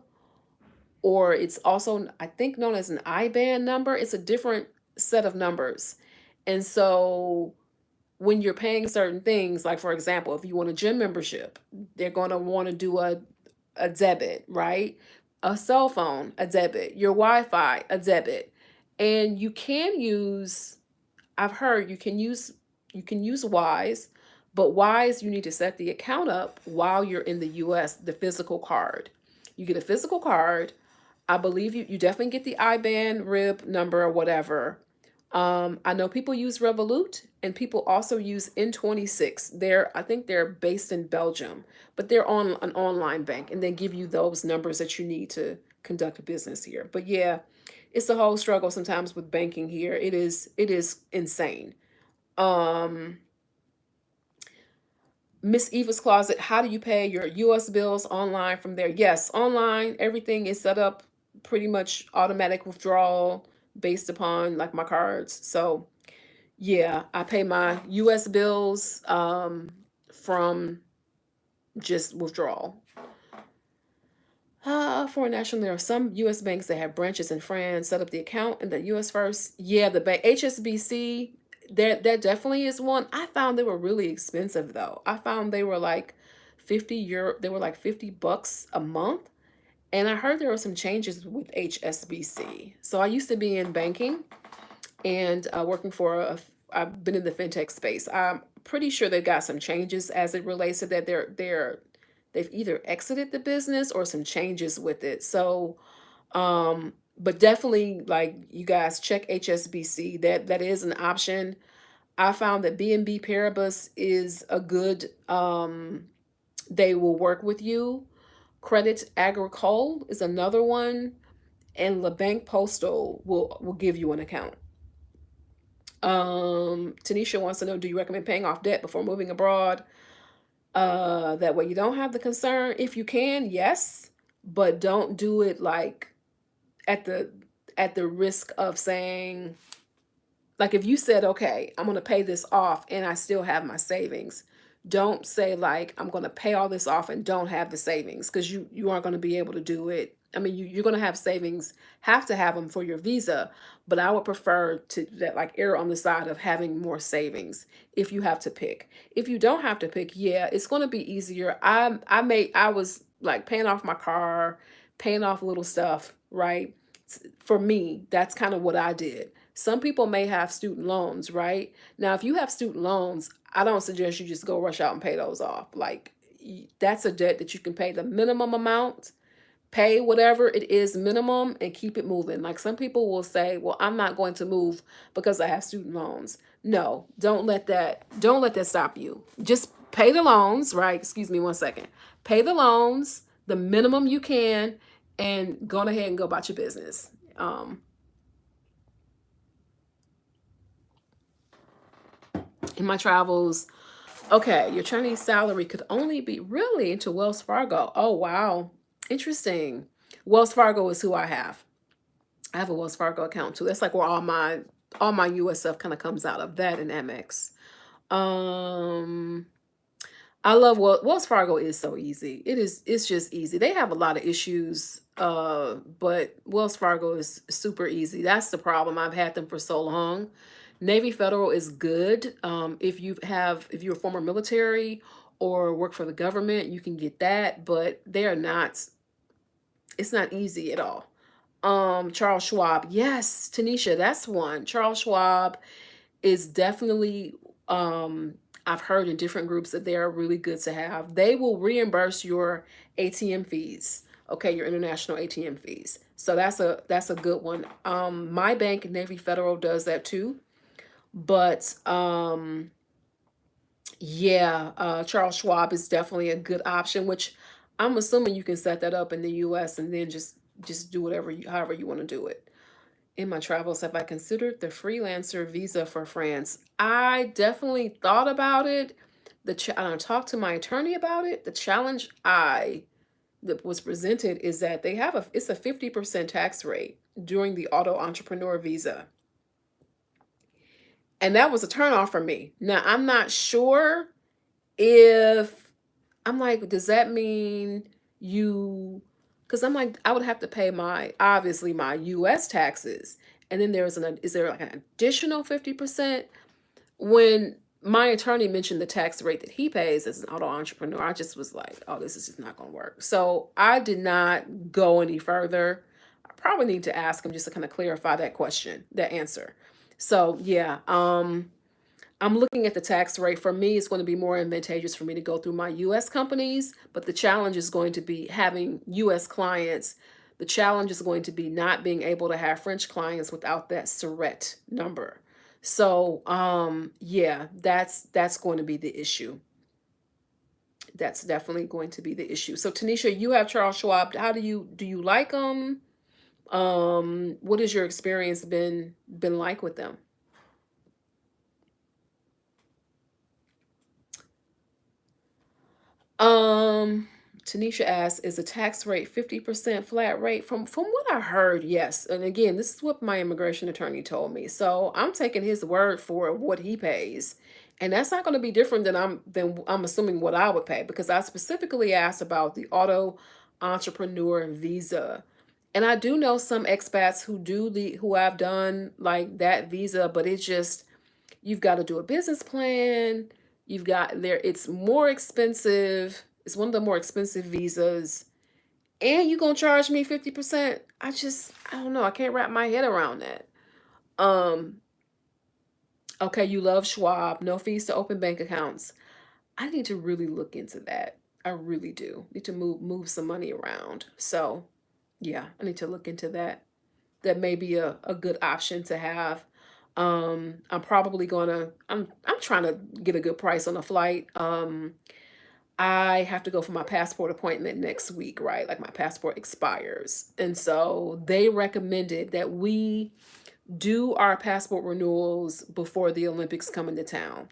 or it's also, I think, known as an IBAN number. It's a different set of numbers. And so when you're paying certain things, like for example, if you want a gym membership, they're going to want to do a debit, right? A cell phone, a debit, your Wi-Fi, a debit. And you can use, I've heard you can use Wise, but Wise you need to set the account up while you're in the US, the physical card. You get a physical card. I believe you definitely get the IBAN, RIB number or whatever. I know people use Revolut and people also use N26. I think they're based in Belgium, but they're on an online bank and they give you those numbers that you need to conduct a business here. But yeah, it's a whole struggle sometimes with banking here. It is insane. Um, Miss Eva's Closet, how do you pay your US bills online from there? Yes, online. Everything is set up pretty much automatic withdrawal based upon like my cards. So yeah, I pay my US bills from just withdrawal. Foreign national, there are some U.S. banks that have branches in France. Set up the account in the U.S. first. Yeah, the bank HSBC. There definitely is one. I found they were really expensive though. I found they were like 50 euro. They were like $50 a month. And I heard there were some changes with HSBC. So I used to be in banking and working for I've been in the fintech space. I'm pretty sure they got some changes as it relates to that. They've either exited the business or some changes with it. So, but definitely like you guys check HSBC. That is an option. I found that BNB Paribas is a good. They will work with you. Credit Agricole is another one, and La Banque Postal will give you an account. Tanisha wants to know, do you recommend paying off debt before moving abroad? That way you don't have the concern. If you can, yes, but don't do it like at the at the risk of saying, like if you said, okay, I'm going to pay this off and I still have my savings, don't say like I'm going to pay all this off and don't have the savings, because you aren't going to be able to do it. I mean, you're going to have savings, have to have them for your visa, but I would prefer to that like err on the side of having more savings if you have to pick. If you don't have to pick, yeah, it's going to be easier. I was like paying off my car, paying off little stuff, right? For me, that's kind of what I did. Some people may have student loans, right? Now, if you have student loans, I don't suggest you just go rush out and pay those off. Like, that's a debt that you can pay the minimum amount, pay whatever it is minimum, and keep it moving. Like, some people will say, well, I'm not going to move because I have student loans. No, don't let that stop you. Just pay the loans, right? Excuse me one second. Pay the loans, the minimum you can, and go ahead and go about your business. Um, in my travels, okay, your Chinese salary could only be really into Wells Fargo. Oh, wow. Interesting. Wells Fargo is who I have. I have a Wells Fargo account too. That's like where all my US stuff kind of comes out of, that and Amex. Um I love Wells Fargo is so easy. It's just easy. They have a lot of issues, but Wells Fargo is super easy. That's the problem. I've had them for so long. Navy Federal is good. If you're a former military or work for the government, you can get that, but it's not easy at all. Charles Schwab. Yes, Tanisha, that's one. Charles Schwab is definitely, um I've heard in different groups that they are really good to have. They will reimburse your ATM fees. Okay, your international ATM fees. So that's a good one. My bank, Navy Federal, does that too. But yeah, Charles Schwab is definitely a good option, which I'm assuming you can set that up in the US and then just do whatever however you want to do it. In my travels, have I considered the freelancer visa for France? I definitely thought about it. I talked to my attorney about it. The challenge I that was presented is that they have it's a 50% tax rate during the auto entrepreneur visa. And that was a turnoff for me. Now, I'm not sure if I'm like, does that mean you? Because I'm like, I would have to pay obviously my U.S. taxes, and then is there like an additional 50%? When my attorney mentioned the tax rate that he pays as an auto entrepreneur, I just was like, oh, this is just not going to work. So I did not go any further. I probably need to ask him just to kind of clarify that question, that answer. So yeah, I'm looking at the tax rate. For me, it's going to be more advantageous for me to go through my US companies, but the challenge is going to be having US clients. The challenge is going to be not being able to have French clients without that SIRET number. So, yeah, that's going to be the issue. That's definitely going to be the issue. So, Tanisha, you have Charles Schwab. How do you like them? What has your experience been like with them? Um, Tanisha asks, is the tax rate 50% flat rate? From what I heard, yes. And again, this is what my immigration attorney told me. So I'm taking his word for what he pays. And that's not going to be different than I'm assuming what I would pay because I specifically asked about the auto entrepreneur visa. And I do know some expats who have done like that visa, but it's just you've got to do a business plan. You've got there, it's more expensive. It's one of the more expensive visas. And you gonna charge me 50%? I don't know. I can't wrap my head around that. Um, okay, you love Schwab, no fees to open bank accounts. I need to really look into that. I really do. Need to move some money around. So yeah, I need to look into that. That may be a good option to have. I'm probably gonna I'm trying to get a good price on a flight. I have to go for my passport appointment next week, right? Like my passport expires. And so they recommended that we do our passport renewals before the Olympics come into town.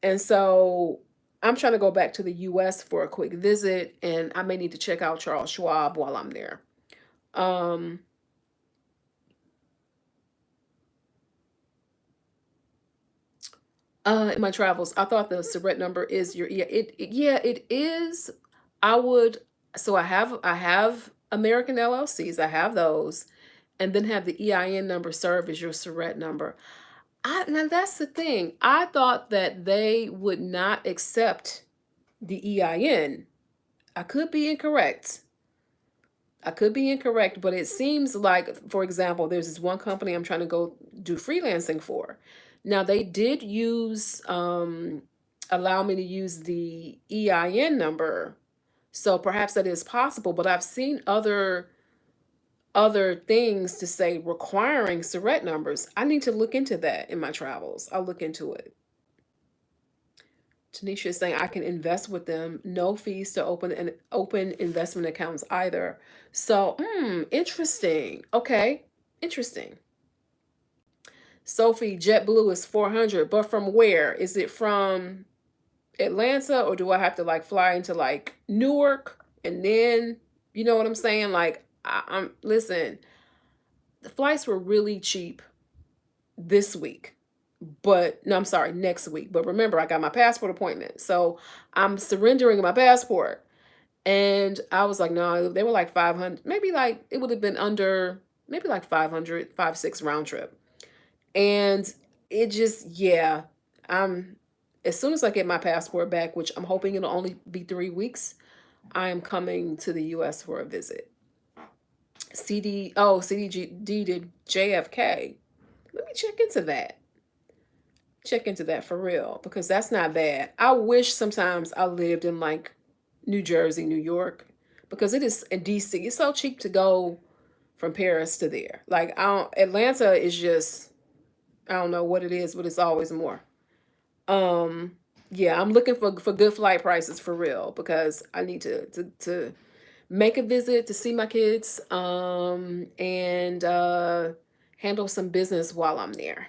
And so I'm trying to go back to the US for a quick visit and I may need to check out Charles Schwab while I'm there. Um in my travels, I thought the SIRET number is your yeah, it is. I would I have American LLCs, I have those, and then have the EIN number serve as your SIRET number. I Now that's the thing. I thought that they would not accept the EIN. I could be incorrect. I could be incorrect, but it seems like, for example, there's this one company I'm trying to go do freelancing for. Now they did allow me to use the EIN number, so perhaps that is possible. But I've seen other things to say requiring SIRET numbers. I need to look into that in my travels. I'll look into it. Tanisha is saying I can invest with them, no fees to open investment accounts either. So, interesting. Okay, interesting. Sophie, JetBlue is 400, but from where? Is it from Atlanta or do I have to like fly into like Newark and then, you know what I'm saying? Like, I'm listen, the flights were really cheap this week. But no, I'm sorry, next week. But remember, I got my passport appointment. So I'm surrendering my passport. And I was like, no, they were like 500, maybe like it would have been under maybe like 500, 6 round trip. And it just, yeah, I'm as soon as I get my passport back, which I'm hoping it'll only be 3 weeks, I am coming to the US for a visit. CDD to JFK. Let me check into that for real because that's not bad. I wish sometimes I lived in like New Jersey, New York, because it is in DC. It's so cheap to go from Paris to there. Like Atlanta is just I don't know what it is, but it's always more. Um Yeah, I'm looking for good flight prices for real because I need to make a visit to see my kids, and handle some business while I'm there.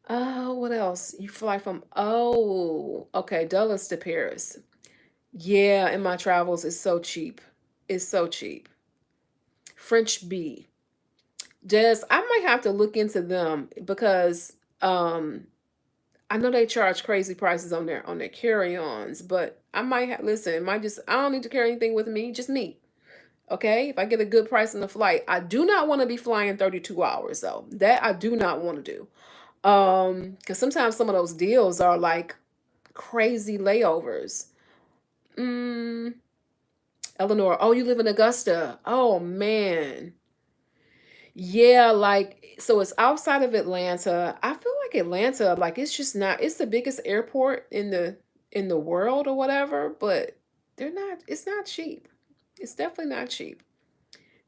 What else? You fly from, oh, okay, Dulles to Paris. Yeah, in my travels, it's so cheap. It's so cheap. French B. Des, I might have to look into them because I know they charge crazy prices on their carry-ons, but I might have, listen, it might just, I don't need to carry anything with me, just me. Okay? If I get a good price on the flight, I do not want to be flying 32 hours though. That I do not want to do. Because sometimes some of those deals are like crazy layovers. Mm, Eleanor, oh, you live in Augusta. Oh man. Yeah, like so it's outside of Atlanta. I feel like Atlanta, like it's just not, it's the biggest airport in the world or whatever, but they're not, it's not cheap. It's definitely not cheap.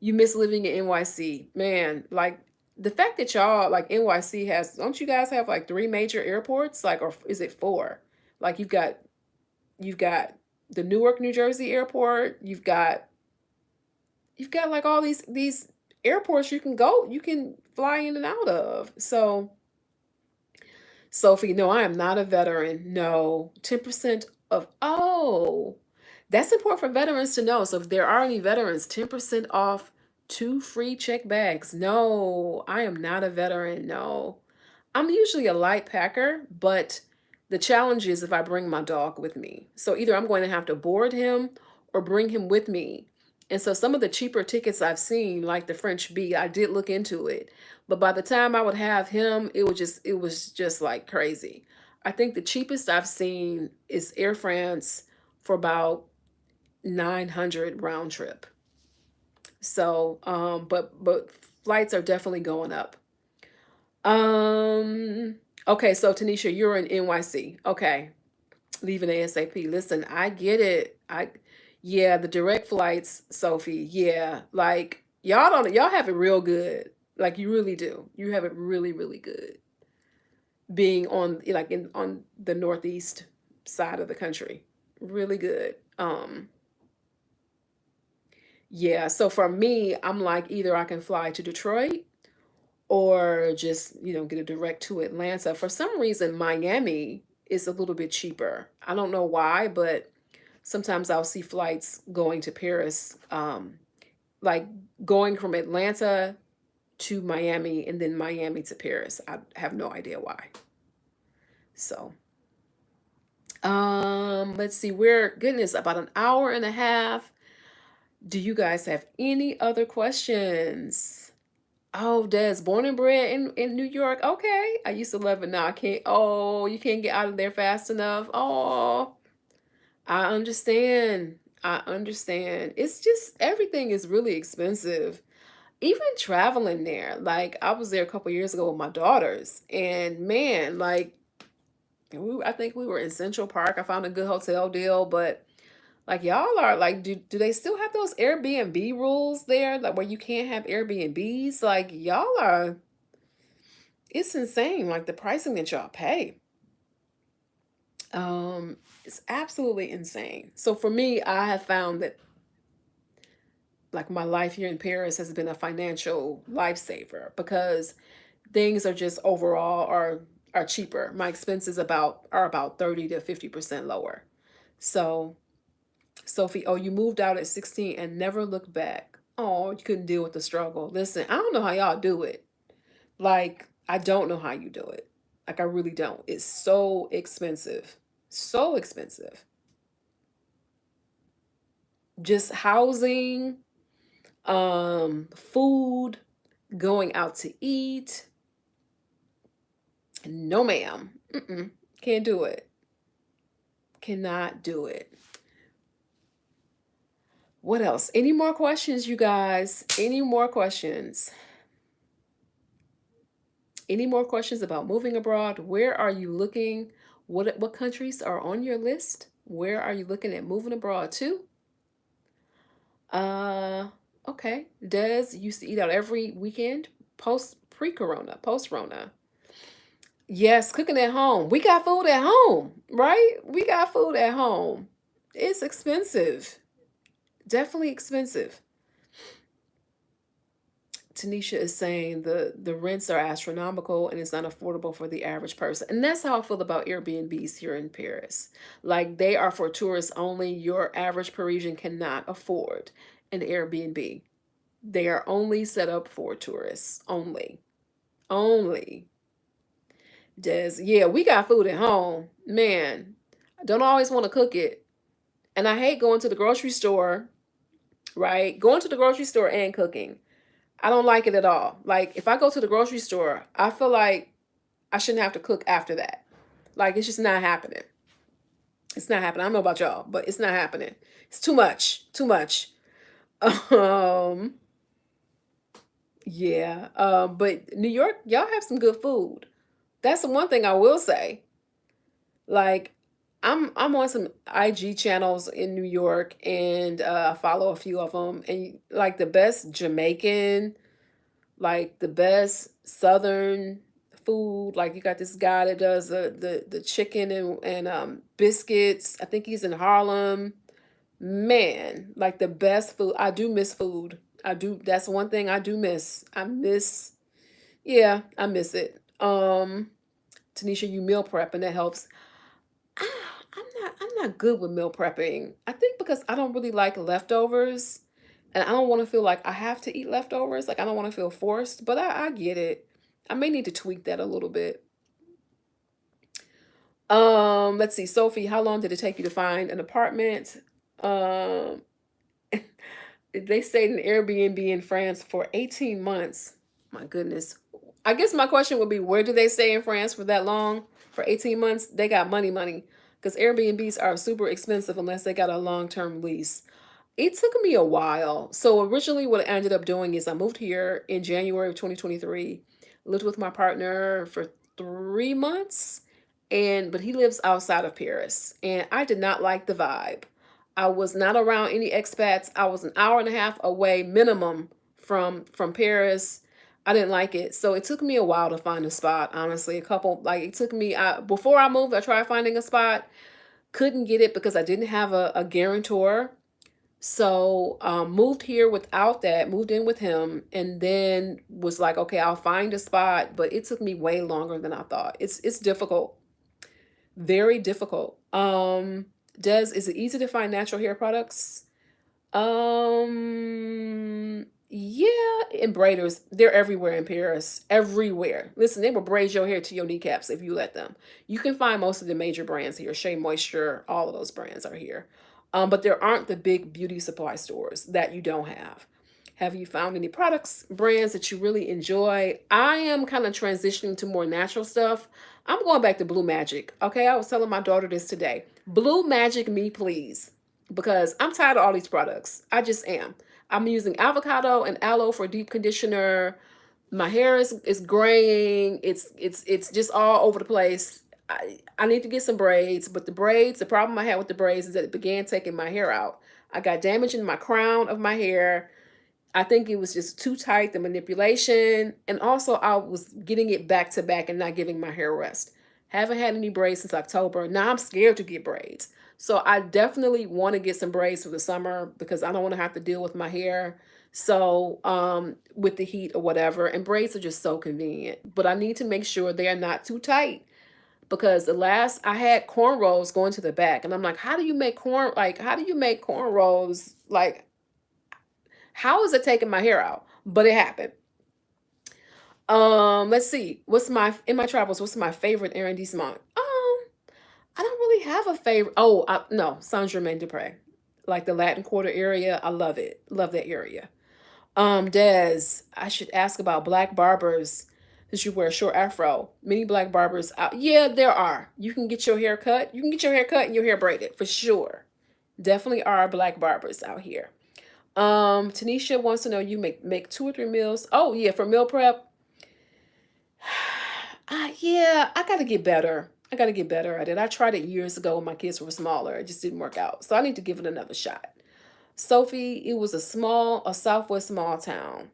You miss living in NYC. Man, like the fact that y'all like NYC has, don't you guys have like three major airports? Like, or is it four? Like you've got the Newark, New Jersey airport, you've got like all these airports you can go, you can fly in and out of. So, Sophie, no, I am not a veteran. No, 10% of, oh, that's important for veterans to know. So if there are any veterans, 10% off two free check bags. No, I am not a veteran. No. I'm usually a light packer, but the challenge is if I bring my dog with me. So either I'm going to have to board him or bring him with me. And so some of the cheaper tickets I've seen, like the French Bee, I did look into it. But by the time I would have him, it was just like crazy. I think the cheapest I've seen is Air France for about 900 round trip. So, but flights are definitely going up. Um, okay, so Tanisha, you're in NYC. Okay, leaving ASAP. Listen, I get it. Yeah, the direct flights, Sophie. Yeah, like y'all have it real good. Like you really do. You have it really, really good. Being on like in on the northeast side of the country, really good. Yeah. So for me, I'm like either I can fly to Detroit or just get a direct to Atlanta. For some reason, Miami is a little bit cheaper. I don't know why, but sometimes I'll see flights going to Paris, like going from Atlanta to Miami and then Miami to Paris. I have no idea why. So, let's see. We're goodness about an hour and a half. Do you guys have any other questions? Oh, Des, born and bred in New York. Okay. I used to love it. Now I can't. Oh, you can't get out of there fast enough. Oh, I understand. I understand. It's just everything is really expensive. Even traveling there. Like I was there a couple years ago with my daughters, and man, like I think we were in Central Park. I found a good hotel deal, but like y'all are like, do they still have those Airbnb rules there? Like where you can't have Airbnbs? Like y'all are, it's insane, like the pricing that y'all pay. It's absolutely insane. So for me, I have found that like my life here in Paris has been a financial lifesaver because things are just overall are cheaper. My expenses about 30 to 50% lower. So Sophie, oh, you moved out at 16 and never looked back. Oh, you couldn't deal with the struggle. Listen, I don't know how y'all do it. Like, I don't know how you do it. Like, I really don't. It's so expensive. So expensive. Just housing, food, going out to eat. No, ma'am. Mm-mm. Can't do it. Cannot do it. What else? Any more questions, you guys? Any more questions? Any more questions about moving abroad? Where are you looking? What countries are on your list? Where are you looking at moving abroad to? Uh, okay. Des used to eat out every weekend post pre-corona, post-rona. Yes, cooking at home. We got food at home, right? We got food at home. It's expensive. Definitely expensive. Tanisha is saying the rents are astronomical and it's not affordable for the average person. And that's how I feel about Airbnbs here in Paris. Like they are for tourists only. Your average Parisian cannot afford an Airbnb. They are only set up for tourists only. Only. Des, yeah, we got food at home. Man, I don't always want to cook it. And I hate going to the grocery store, right? Going to the grocery store and cooking. I don't like it at all. Like if I go to the grocery store, I feel like I shouldn't have to cook after that. Like it's just not happening. It's not happening. I don't know about y'all, but it's not happening. It's too much. Too much. Um yeah. But New York, y'all have some good food. That's the one thing I will say. Like I'm on some IG channels in New York and I follow a few of them and like the best Jamaican, like the best southern food. Like you got this guy that does the chicken and biscuits. I think he's in Harlem. Man, like the best food. I do miss food. I do. That's one thing I do miss. I miss. Yeah, I miss it. Tanisha, you meal prep and that helps. I'm not good with meal prepping. I think because I don't really like leftovers and I don't want to feel like I have to eat leftovers. Like I don't want to feel forced, but I get it. I may need to tweak that a little bit. Let's see, Sophie, how long did it take you to find an apartment? Um, they stayed in Airbnb in France for 18 months. My goodness. I guess my question would be where do they stay in France for that long? For 18 months? They got money. Because Airbnbs are super expensive unless they got a long-term lease. It took me a while. So originally what I ended up doing is I moved here in January of 2023, lived with my partner for 3 months, and but he lives outside of Paris. And I did not like the vibe. I was not around any expats. I was an hour and a half away minimum from Paris. I didn't like it. So it took me a while to find a spot, honestly. A couple like it took me before I moved, I tried finding a spot, couldn't get it because I didn't have a guarantor. So moved here without that, moved in with him, and then was like, okay, I'll find a spot, but it took me way longer than I thought. It's difficult, very difficult. Des, is it easy to find natural hair products? Yeah, and braiders, they're everywhere in Paris, everywhere. Listen, they will braid your hair to your kneecaps if you let them. You can find most of the major brands here. Shea Moisture, all of those brands are here. But there aren't the big beauty supply stores that you don't have. Have you found any products, brands that you really enjoy? I am kind of transitioning to more natural stuff. I'm going back to Blue Magic. Okay, I was telling my daughter this today. Blue Magic me, please, because I'm tired of all these products. I just am. I'm using avocado and aloe for deep conditioner. My hair is graying. It's just all over the place. I need to get some braids, but the braids, the problem I had with the braids is that it began taking my hair out. I got damage in my crown of my hair. I think it was just too tight, the manipulation, and also I was getting it back to back and not giving my hair rest. Haven't had any braids since October. Now I'm scared to get braids. So I definitely want to get some braids for the summer because I don't want to have to deal with my hair. So with the heat or whatever, and braids are just so convenient. But I need to make sure they are not too tight because the last I had cornrows going to the back, and I'm like, how do you make how do you make cornrows like how is it taking my hair out? But it happened. Let's see. What's my in my travels? What's my favorite arrondissement? I don't really have a favorite. Oh, no, Saint Germain des Prés, like the Latin Quarter area. I love it. Love that area. Des, I should ask about black barbers. Since you wear a short afro, many black barbers out. Yeah, there are. You can get your hair cut. You can get your hair cut and your hair braided for sure. Definitely are black barbers out here. Tanisha wants to know you make 2 or 3 meals. Oh yeah, for meal prep. Yeah, I gotta get better. I gotta get better at it. I tried it years ago when my kids were smaller. It just didn't work out. So I need to give it another shot. Sophie, it was a Southwest small town.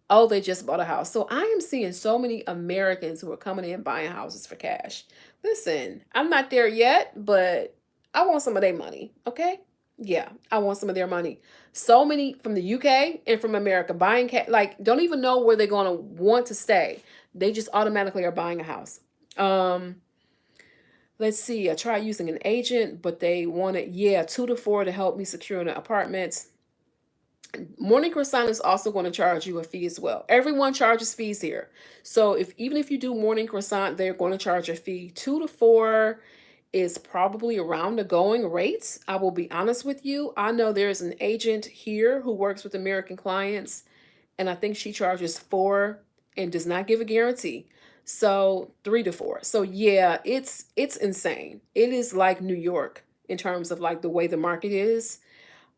Oh, they just bought a house. So I am seeing so many Americans who are coming in buying houses for cash. Listen, I'm not there yet, but I want some of their money. Okay. Yeah, I want some of their money. So many from the UK and from America buying like don't even know where they're going to want to stay. They just automatically are buying a house. Um, let's see. I tried using an agent, but they wanted, yeah, 2 to 4 to help me secure an apartment. Morning Croissant is also going to charge you a fee as well. Everyone charges fees here. So if even if you do Morning Croissant, they're going to charge a fee. 2 to 4 is probably around the going rates. I will be honest with you. I know there's an agent here who works with American clients, and I think she charges 4 and does not give a guarantee. So 3 to 4. So yeah, it's insane. It is like New York in terms of like the way the market is.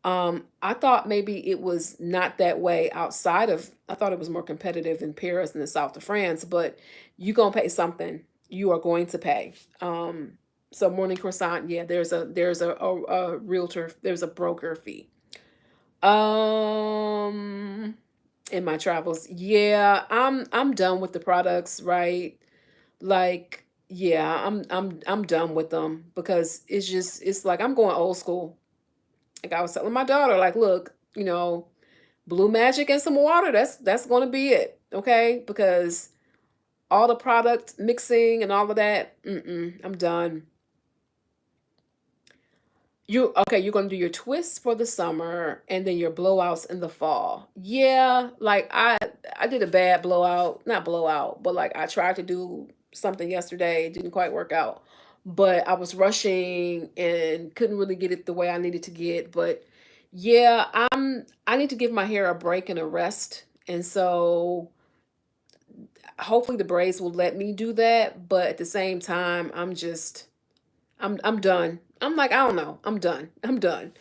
I thought maybe it was not that way outside of, I thought it was more competitive in Paris and the south of France, but you gonna pay something. You are going to pay. So Morning Croissant, yeah, there's a realtor, there's a broker fee. Um, in my travels, yeah, I'm done with the products, right? Like, yeah, I'm done with them because it's like I'm going old school. Like I was telling my daughter, like, look, Blue Magic and some water. That's gonna be it, okay? Because all the product mixing and all of that, I'm done. You okay? You're gonna do your twists for the summer and then your blowouts in the fall. Yeah, like I did a bad blowout, not blowout, but like I tried to do something yesterday, it didn't quite work out. But I was rushing and couldn't really get it the way I needed to get. But yeah, I need to give my hair a break and a rest. And so hopefully the braids will let me do that. But at the same time, I'm done. I'm like, I don't know. I'm done. I'm done.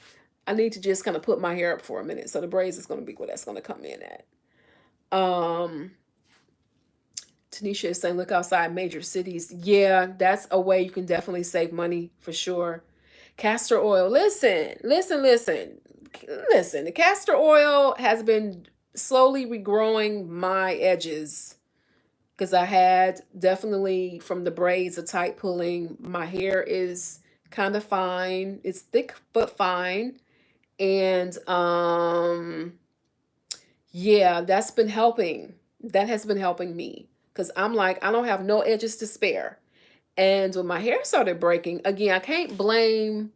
I need to just kind of put my hair up for a minute. So the braids is going to be where that's going to come in at. Um, Tanisha is saying, look outside major cities. Yeah, that's a way you can definitely save money for sure. Castor oil. Listen. The castor oil has been slowly regrowing my edges because I had definitely from the braids a tight pulling. My hair is kind of fine. It's thick but fine. And yeah, that's been helping. That has been helping me because I'm like, I don't have no edges to spare. And when my hair started breaking, again, I can't blame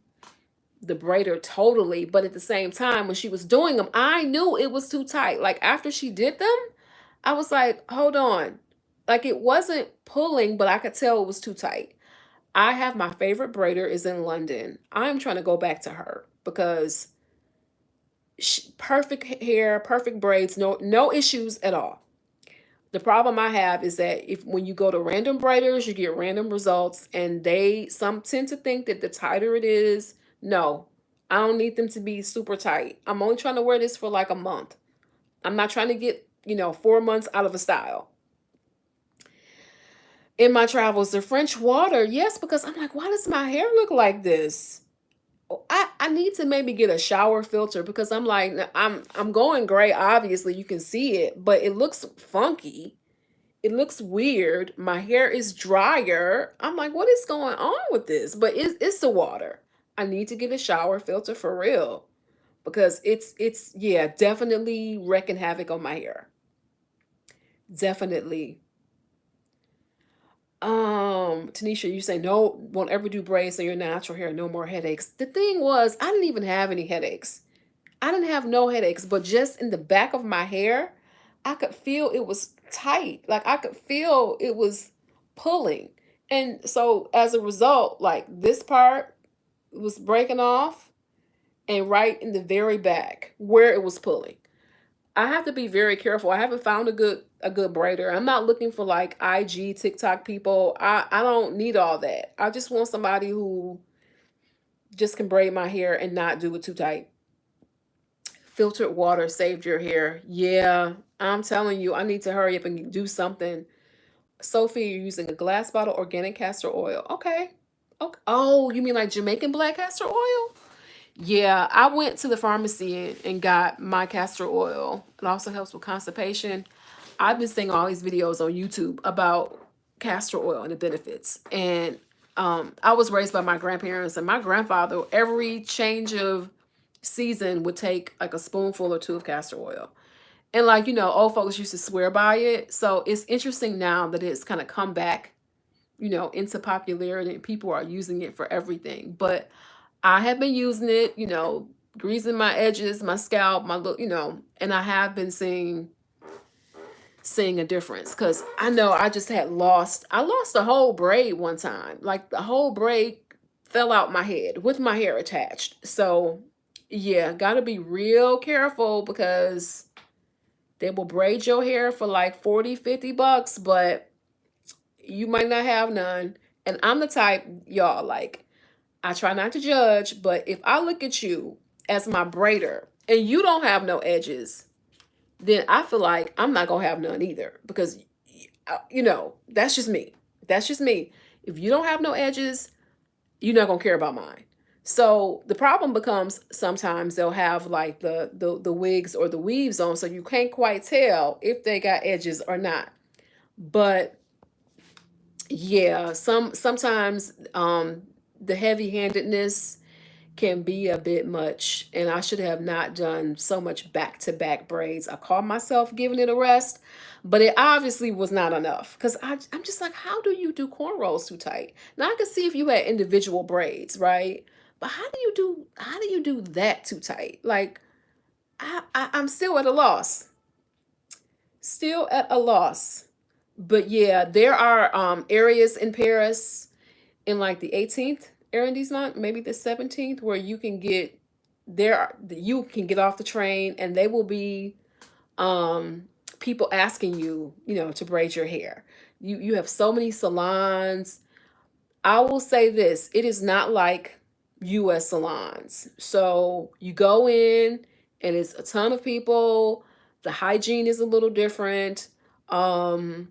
the braider totally, but at the same time, when she was doing them, I knew it was too tight. Like after she did them, I was like, hold on. Like it wasn't pulling, but I could tell it was too tight. I have my favorite braider is in London. I'm trying to go back to her because perfect hair, perfect braids, no issues at all. The problem I have is that if when you go to random braiders, you get random results, and they some tend to think that the tighter it is, no, I don't need them to be super tight. I'm only trying to wear this for like a month. I'm not trying to get 4 months out of a style. In my travels, the French water, yes, because I'm like, why does my hair look like this? I need to maybe get a shower filter because I'm like I'm going gray. Obviously, you can see it, but it looks funky. It looks weird. My hair is drier. I'm like, what is going on with this? But it's the water. I need to get a shower filter for real because it's yeah, definitely wrecking havoc on my hair. Definitely. Tanisha, you say no, won't ever do braids on your natural hair, no more headaches. The thing was, I didn't even have any headaches. I didn't have no headaches, but just in the back of my hair, I could feel it was tight. Like I could feel it was pulling. And so as a result, like this part was breaking off and right in the very back where it was pulling. I have to be very careful. I haven't found a good braider. I'm not looking for like IG, TikTok people. I don't need all that. I just want somebody who just can braid my hair and not do it too tight. Filtered water saved your hair. Yeah, I'm telling you, I need to hurry up and do something. Sophie, you're using a glass bottle organic castor oil. Okay. Okay. Oh, you mean like Jamaican black castor oil? Yeah, I went to the pharmacy and got my castor oil. It also helps with constipation. I've been seeing all these videos on YouTube about castor oil and the benefits. And I was raised by my grandparents, and my grandfather, every change of season, would take like a spoonful or two of castor oil. And like, old folks used to swear by it. So it's interesting now that it's kind of come back, into popularity, and people are using it for everything. But I have been using it, greasing my edges, my scalp, my look, and I have been seeing a difference, because I know I lost a whole braid one time. Like the whole braid fell out my head with my hair attached. So yeah, gotta be real careful, because they will braid your hair for like 40, $50, but you might not have none. And I'm the type, y'all, like, I try not to judge, but if I look at you as my braider and you don't have no edges, then I feel like I'm not gonna have none either, because that's just me. That's just me. If you don't have no edges, you're not gonna care about mine. So the problem becomes, sometimes they'll have like the wigs or the weaves on, so you can't quite tell if they got edges or not. But yeah, sometimes the heavy-handedness can be a bit much, and I should have not done so much back-to-back braids. I called myself giving it a rest, but it obviously was not enough, because I'm just like, how do you do cornrows too tight? Now I can see if you had individual braids, right? But how do you do that too tight? Like, I'm still at a loss. Still at a loss. But yeah, there are areas in Paris, in like the 18th arrondissement, maybe the 17th, where you can get off the train, and they will be people asking you, to braid your hair. You have so many salons. I will say this, it is not like US salons. So you go in, and it's a ton of people. The hygiene is a little different. Um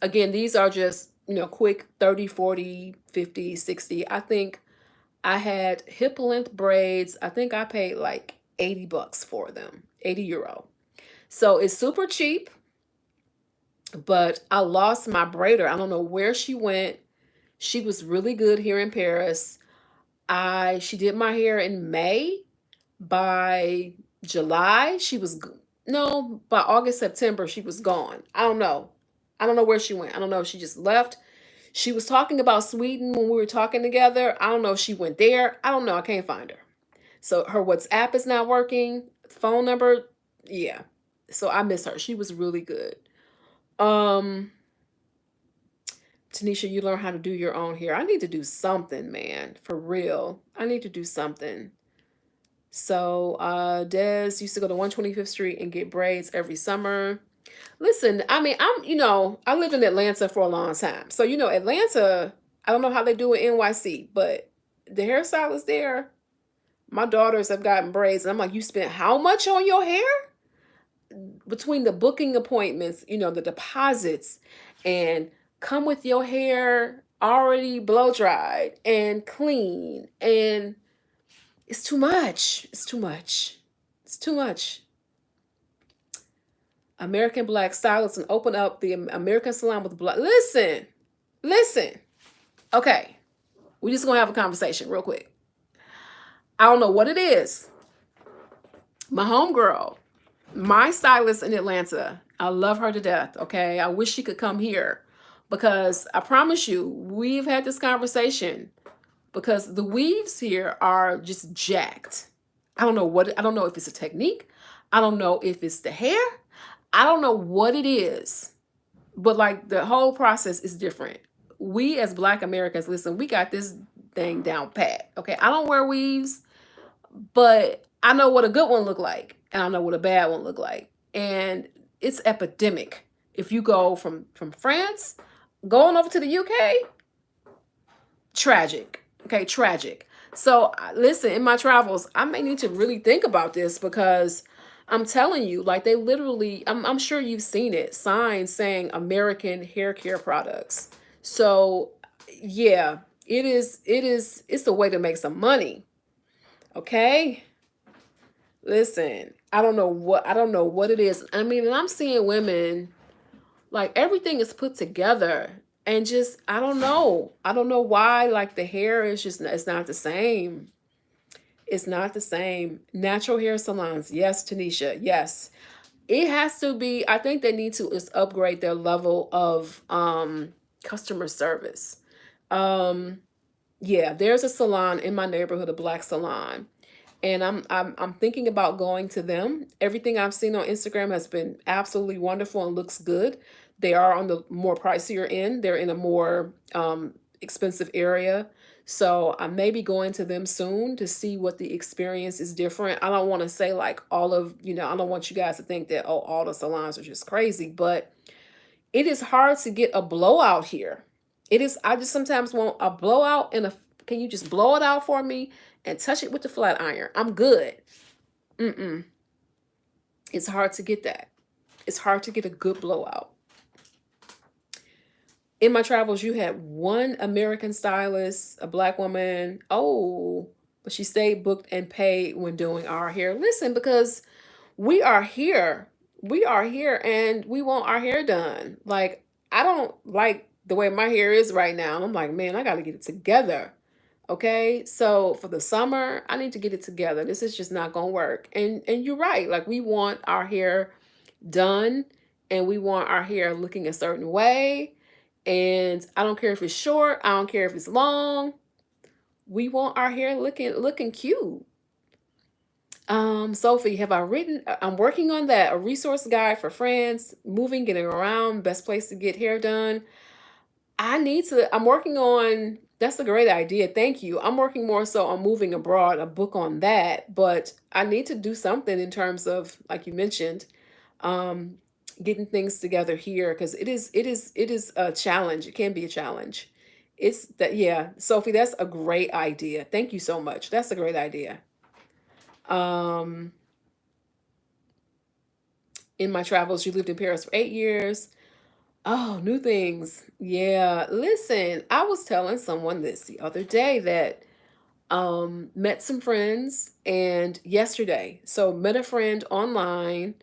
Again, these are just, quick 30, 40, 50, 60. I think I had hip length braids. I think I paid like $80 for them, €80. So it's super cheap, but I lost my braider. I don't know where she went. She was really good here in Paris. She did my hair in May. By July, no, by August, September, she was gone. I don't know. I don't know where she went. I don't know if she just left. She was talking about Sweden when we were talking together. I don't know if she went there. I don't know. I can't find her. So her WhatsApp is not working. Phone number, yeah. So I miss her. She was really good. Um, Tanisha, you learn how to do your own hair. I need to do something, man. For real. I need to do something. So Des used to go to 125th Street and get braids every summer. Listen, I mean, I lived in Atlanta for a long time. So, Atlanta, I don't know how they do it in NYC, but the hairstylist there, my daughters have gotten braids. And I'm like, you spent how much on your hair? Between the booking appointments, the deposits, and come with your hair already blow dried and clean. And it's too much. It's too much. It's too much. American Black stylists, and open up the American salon with black. Listen. Okay, we just gonna have a conversation real quick. I don't know what it is. My homegirl, my stylist in Atlanta, I love her to death. Okay, I wish she could come here, because I promise you, we've had this conversation, because the weaves here are just jacked. I don't know if it's a technique. I don't know if it's the hair. I don't know what it is, but like the whole process is different. We as Black Americans, listen, we got this thing down pat. Okay, I don't wear weaves, but I know what a good one look like, and I know what a bad one look like, and it's epidemic. If you go from France, going over to the UK, tragic. Okay, tragic. So listen, in my travels, I may need to really think about this, because I'm telling you, like, they literally, I'm sure you've seen it, signs saying American hair care products. So yeah, it's a way to make some money. Okay. Listen, I don't know what it is. I mean, and I'm seeing women, Like everything is put together, and just I don't know why, like the hair is just it's not the same. It's not the same. Natural hair salons, yes, Tanisha, yes. It has to be. I think they need to is upgrade their level of customer service. Um yeah, there's a salon in my neighborhood, a black salon, and I'm thinking about going to them. Everything I've seen on Instagram has been absolutely wonderful and looks good. They are on the more pricier end. They're in a more expensive area. So I may be going to them soon to see what the experience is different. I don't want to say like all of, I don't want you guys to think that, oh, all the salons are just crazy, but it is hard to get a blowout here. It is, I just sometimes want a blowout and a, can you just blow it out for me and touch it with the flat iron? I'm good. Mm-mm. It's hard to get that. It's hard to get a good blowout. In my travels, you had one American stylist, a black woman. Oh, but she stayed booked and paid when doing our hair. Listen, because we are here. We are here and we want our hair done. Like, I don't like the way my hair is right now. And I'm like, man, I got to get it together. Okay? So for the summer, I need to get it together. This is just not going to work. And you're right. Like we want our hair done and we want our hair looking a certain way. And I don't care if it's short, I don't care if it's long. We want our hair looking cute. Sophie, have I written? I'm working on that. A resource guide for friends, moving, getting around, best place to get hair done. I'm working on, that's a great idea. Thank you. I'm working more so on moving abroad, a book on that, but I need to do something in terms of, like you mentioned, um, getting things together here because it is a challenge. It can be a challenge. It's that, yeah, Sophie, that's a great idea. Thank you so much. That's a great idea. Um, in my travels, you lived in Paris for 8 years. Oh, new things. Yeah. Listen, I was telling someone this the other day that met some friends and yesterday. So met a friend online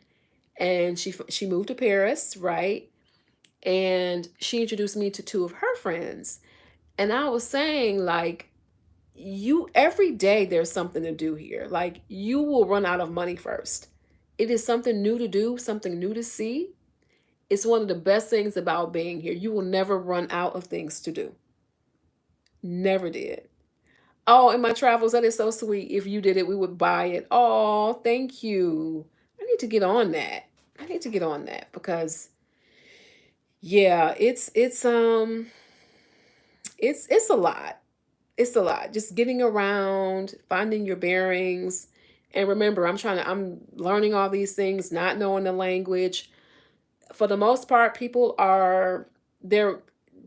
and she moved to Paris, right? And she introduced me to two of her friends. And I was saying like you every day there's something to do here. Like you will run out of money first. It is something new to do, something new to see. It's one of the best things about being here. You will never run out of things to do. Never did. Oh, in my travels, that is so sweet. If you did it, we would buy it. Oh, thank you. I need to get on that. I need to get on that because yeah, it's a lot. It's a lot. Just getting around, finding your bearings. And remember, I'm learning all these things, not knowing the language. For the most part, people are they're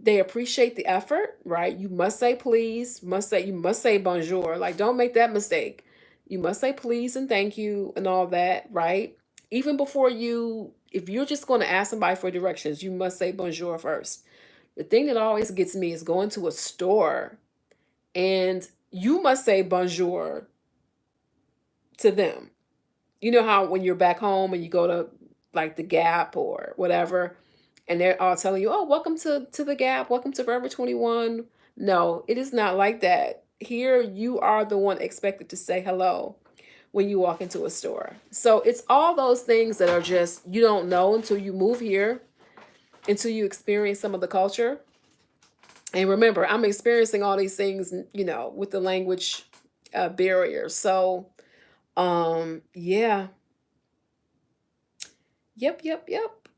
they appreciate the effort, right? You must say please, you must say bonjour. Like don't make that mistake. You must say please and thank you and all that, right? Even before you if you're just going to ask somebody for directions, you must say bonjour first. The thing that always gets me is going to a store and you must say bonjour to them. You know how when you're back home and you go to like the Gap or whatever, and they're all telling you, "Oh, welcome to the Gap, welcome to Forever 21." No, it is not like that. Here, you are the one expected to say hello when you walk into a store. So it's all those things that are just you don't know until you move here, until you experience some of the culture. And remember, I'm experiencing all these things, with the language barrier. So, yeah. Yep, yep, yep.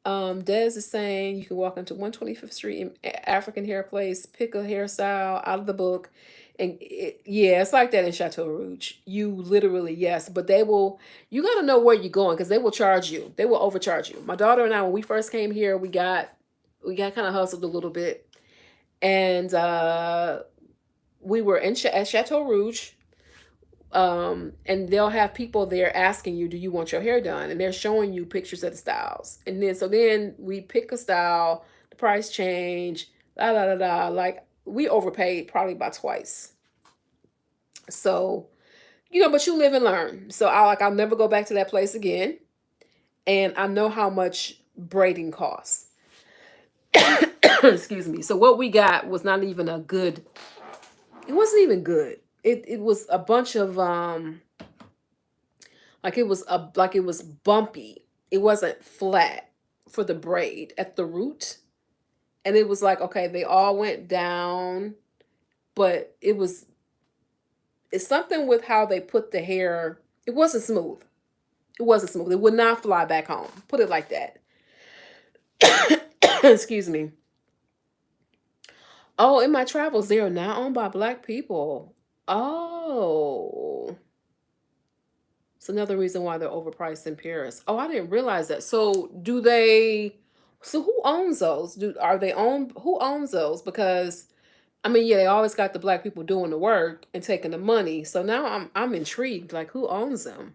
Des is saying you can walk into 125th Street in African hair place, pick a hairstyle out of the book. And yeah, it's like that in Chateau Rouge. You literally, yes, but you got to know where you're going because they will charge you. They will overcharge you. My daughter and I, when we first came here, we got kind of hustled a little bit. And we were at Chateau Rouge, and they'll have people there asking you, do you want your hair done? And they're showing you pictures of the styles. And then we pick a style, the price change, la la la la. Like we overpaid probably about twice. So, but you live and learn. So I'll never go back to that place again. And I know how much braiding costs. Excuse me. So what we got was not even a good. It wasn't even good. It was a bunch of like it was bumpy. It wasn't flat for the braid at the root. And it was like, okay, they all went down, but it's something with how they put the hair. It wasn't smooth. It wasn't smooth. It would not fly back home. Put it like that. Excuse me. Oh, in my travels, they are now owned by Black people. Oh, it's another reason why they're overpriced in Paris. Oh, I didn't realize that. So, do they? So, who owns those? Do are they owned? Who owns those? Because I mean, yeah, they always got the Black people doing the work and taking the money. So now I'm intrigued. Like, who owns them?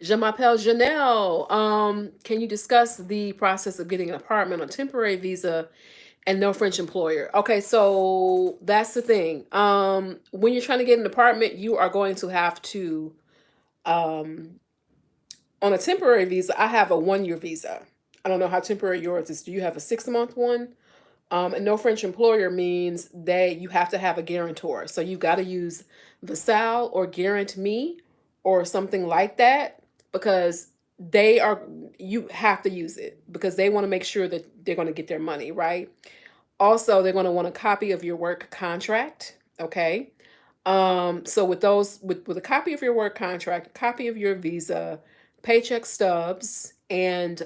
Je m'appelle Janelle. Can you discuss the process of getting an apartment on temporary visa and no French employer? Okay, so that's the thing. When you're trying to get an apartment, you are going to have to, um, on a temporary visa, I have a 1 year visa. I don't know how temporary yours is. Do you have a 6 month one? And no French employer means that you have to have a guarantor. So you got to use Vasal or Guarantee Me or something like that because they are, you have to use it because they want to make sure that they're going to get their money, right? Also, they're going to want a copy of your work contract. Okay. So with those, with a copy of your work contract, a copy of your visa, paycheck stubs, and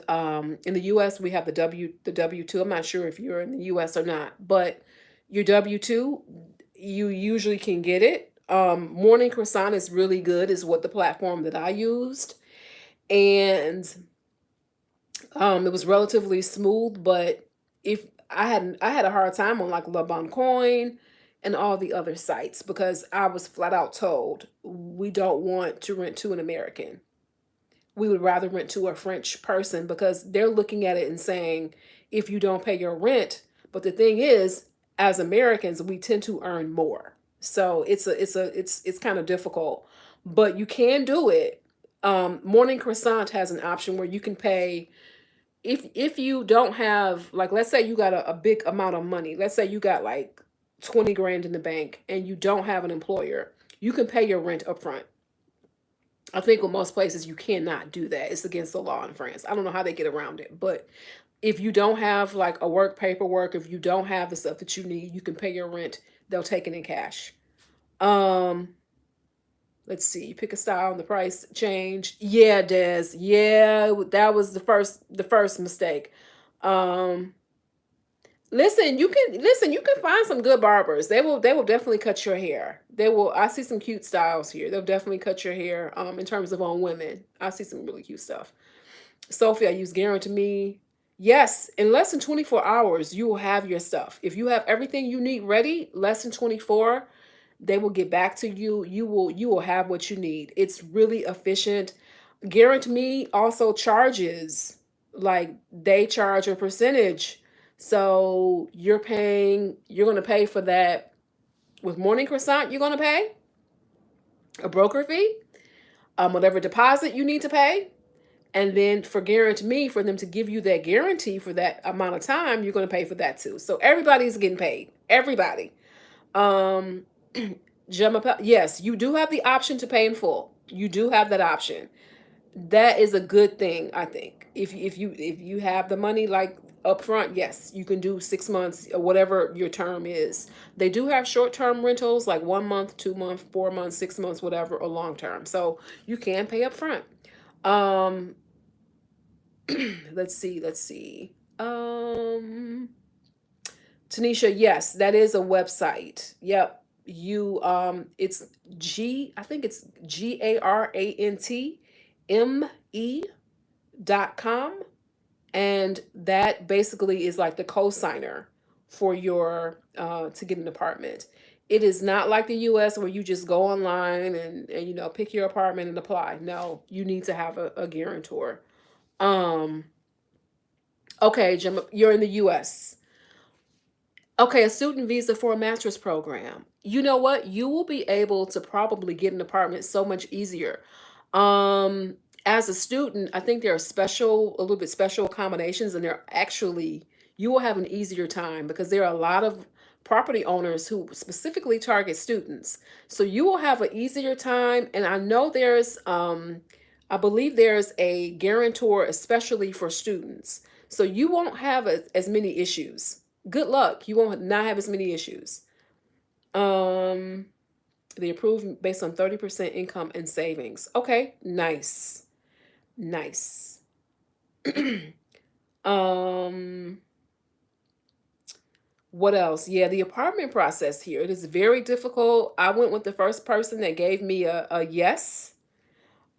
in the U.S. we have the W-2. I'm not sure if you're in the U.S. or not, but your W-2, you usually can get it. Morning Croissant is really good, is what the platform that I used, and it was relatively smooth. But if I had a hard time on like Le Bon Coin and all the other sites because I was flat out told we don't want to rent to an American. We would rather rent to a French person because they're looking at it and saying, if you don't pay your rent, but the thing is, as Americans, we tend to earn more. So it's kind of difficult, but you can do it. Morning Croissant has an option where you can pay if you don't have, like, let's say you got a big amount of money. Let's say you got like 20 grand in the bank and you don't have an employer, you can pay your rent up front. I think with most places you cannot do that. It's against the law in France. I don't know how they get around it, but if you don't have like a work paperwork, if you don't have the stuff that you need, you can pay your rent. They'll take it in cash. Um, let's see. You pick a style and the price change. Yeah, Des. Yeah, that was the first mistake. Um, listen. You can find some good barbers. They will definitely cut your hair. They will. I see some cute styles here. They'll definitely cut your hair. In terms of on women, I see some really cute stuff. Sophie, I use Guarantee Me. Yes, in less than 24 hours, you will have your stuff. If you have everything you need ready, less than 24, they will get back to you. You will have what you need. It's really efficient. Guarantee Me also charges, like, they charge a percentage. So you're going to pay for that. With Morning Croissant, you're going to pay a broker fee, whatever deposit you need to pay. And then for Guarantee Me, for them to give you that guarantee for that amount of time, you're going to pay for that too. So everybody's getting paid. Everybody. Um, Gemma, yes, you do have the option to pay in full. You do have that option. That is a good thing, I think. If you have the money like up front, yes, you can do 6 months or whatever your term is. They do have short term rentals like 1 month, 2 month, 4 months, 6 months, whatever, or long term. So you can pay up front. Um, let's see. Tanisha, yes, that is a website. Yep. It's I think it's GARANTME.com. And that basically is like the co-signer for your to get an apartment. It is not like the US where you just go online and pick your apartment and apply. No, you need to have a guarantor. Um, okay, Jim, you're in the US. Okay, a student visa for a master's program. You know what? You will be able to probably get an apartment so much easier. Um, as a student, I think there are special, a little bit special accommodations, and they're actually, you will have an easier time because there are a lot of property owners who specifically target students. So you will have an easier time. And I know I believe there's a guarantor especially for students. So you won't have as many issues. Good luck. You won't not have as many issues. Um, the approved based on 30% income and savings. Okay, nice. Nice. um, what else? Yeah, the apartment process here. It is very difficult. I went with the first person that gave me a yes.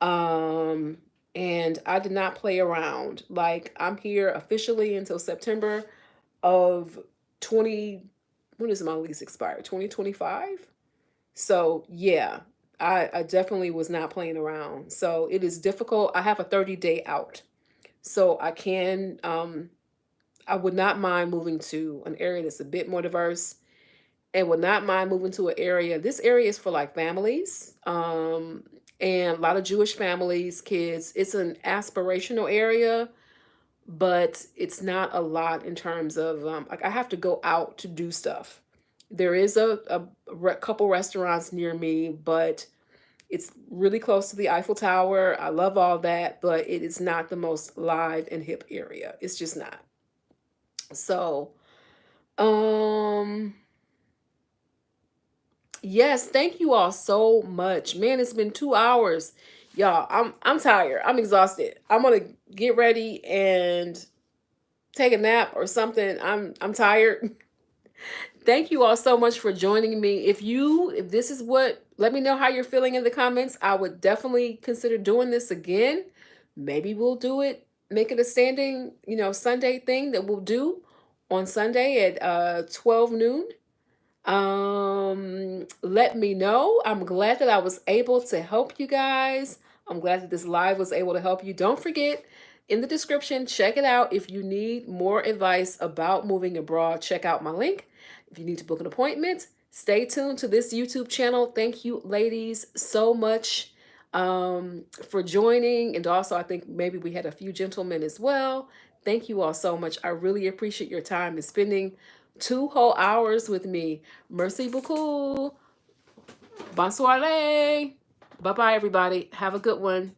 Um, and I did not play around. Like, I'm here officially until September of 20, when does my lease expire? 2025? So yeah, I definitely was not playing around. So it is difficult. I have a 30-day out. So I would not mind moving to an area that's a bit more diverse, and would not mind moving to an area. This area is for like families, and a lot of Jewish families, kids. It's an aspirational area, but it's not a lot in terms of like I have to go out to do stuff. There is a couple restaurants near me, but it's really close to the Eiffel Tower. I love all that, but it is not the most live and hip area. It's just not. So, um, yes, thank you all so much. Man, it's been 2 hours. Y'all, I'm tired. I'm exhausted. I'm gonna get ready and take a nap or something. I'm tired. Thank you all so much for joining me. If this is what, let me know how you're feeling in the comments. I would definitely consider doing this again. Maybe we'll do it, make it a standing, Sunday thing that we'll do on Sunday at 12 noon. Let me know. I'm glad that I was able to help you guys. I'm glad that this live was able to help you. Don't forget, in the description, check it out. If you need more advice about moving abroad, check out my link. If you need to book an appointment, stay tuned to this YouTube channel. Thank you, ladies, so much for joining. And also, I think maybe we had a few gentlemen as well. Thank you all so much. I really appreciate your time and spending 2 whole hours with me. Merci beaucoup. Bonsoir. Bye bye, everybody. Have a good one.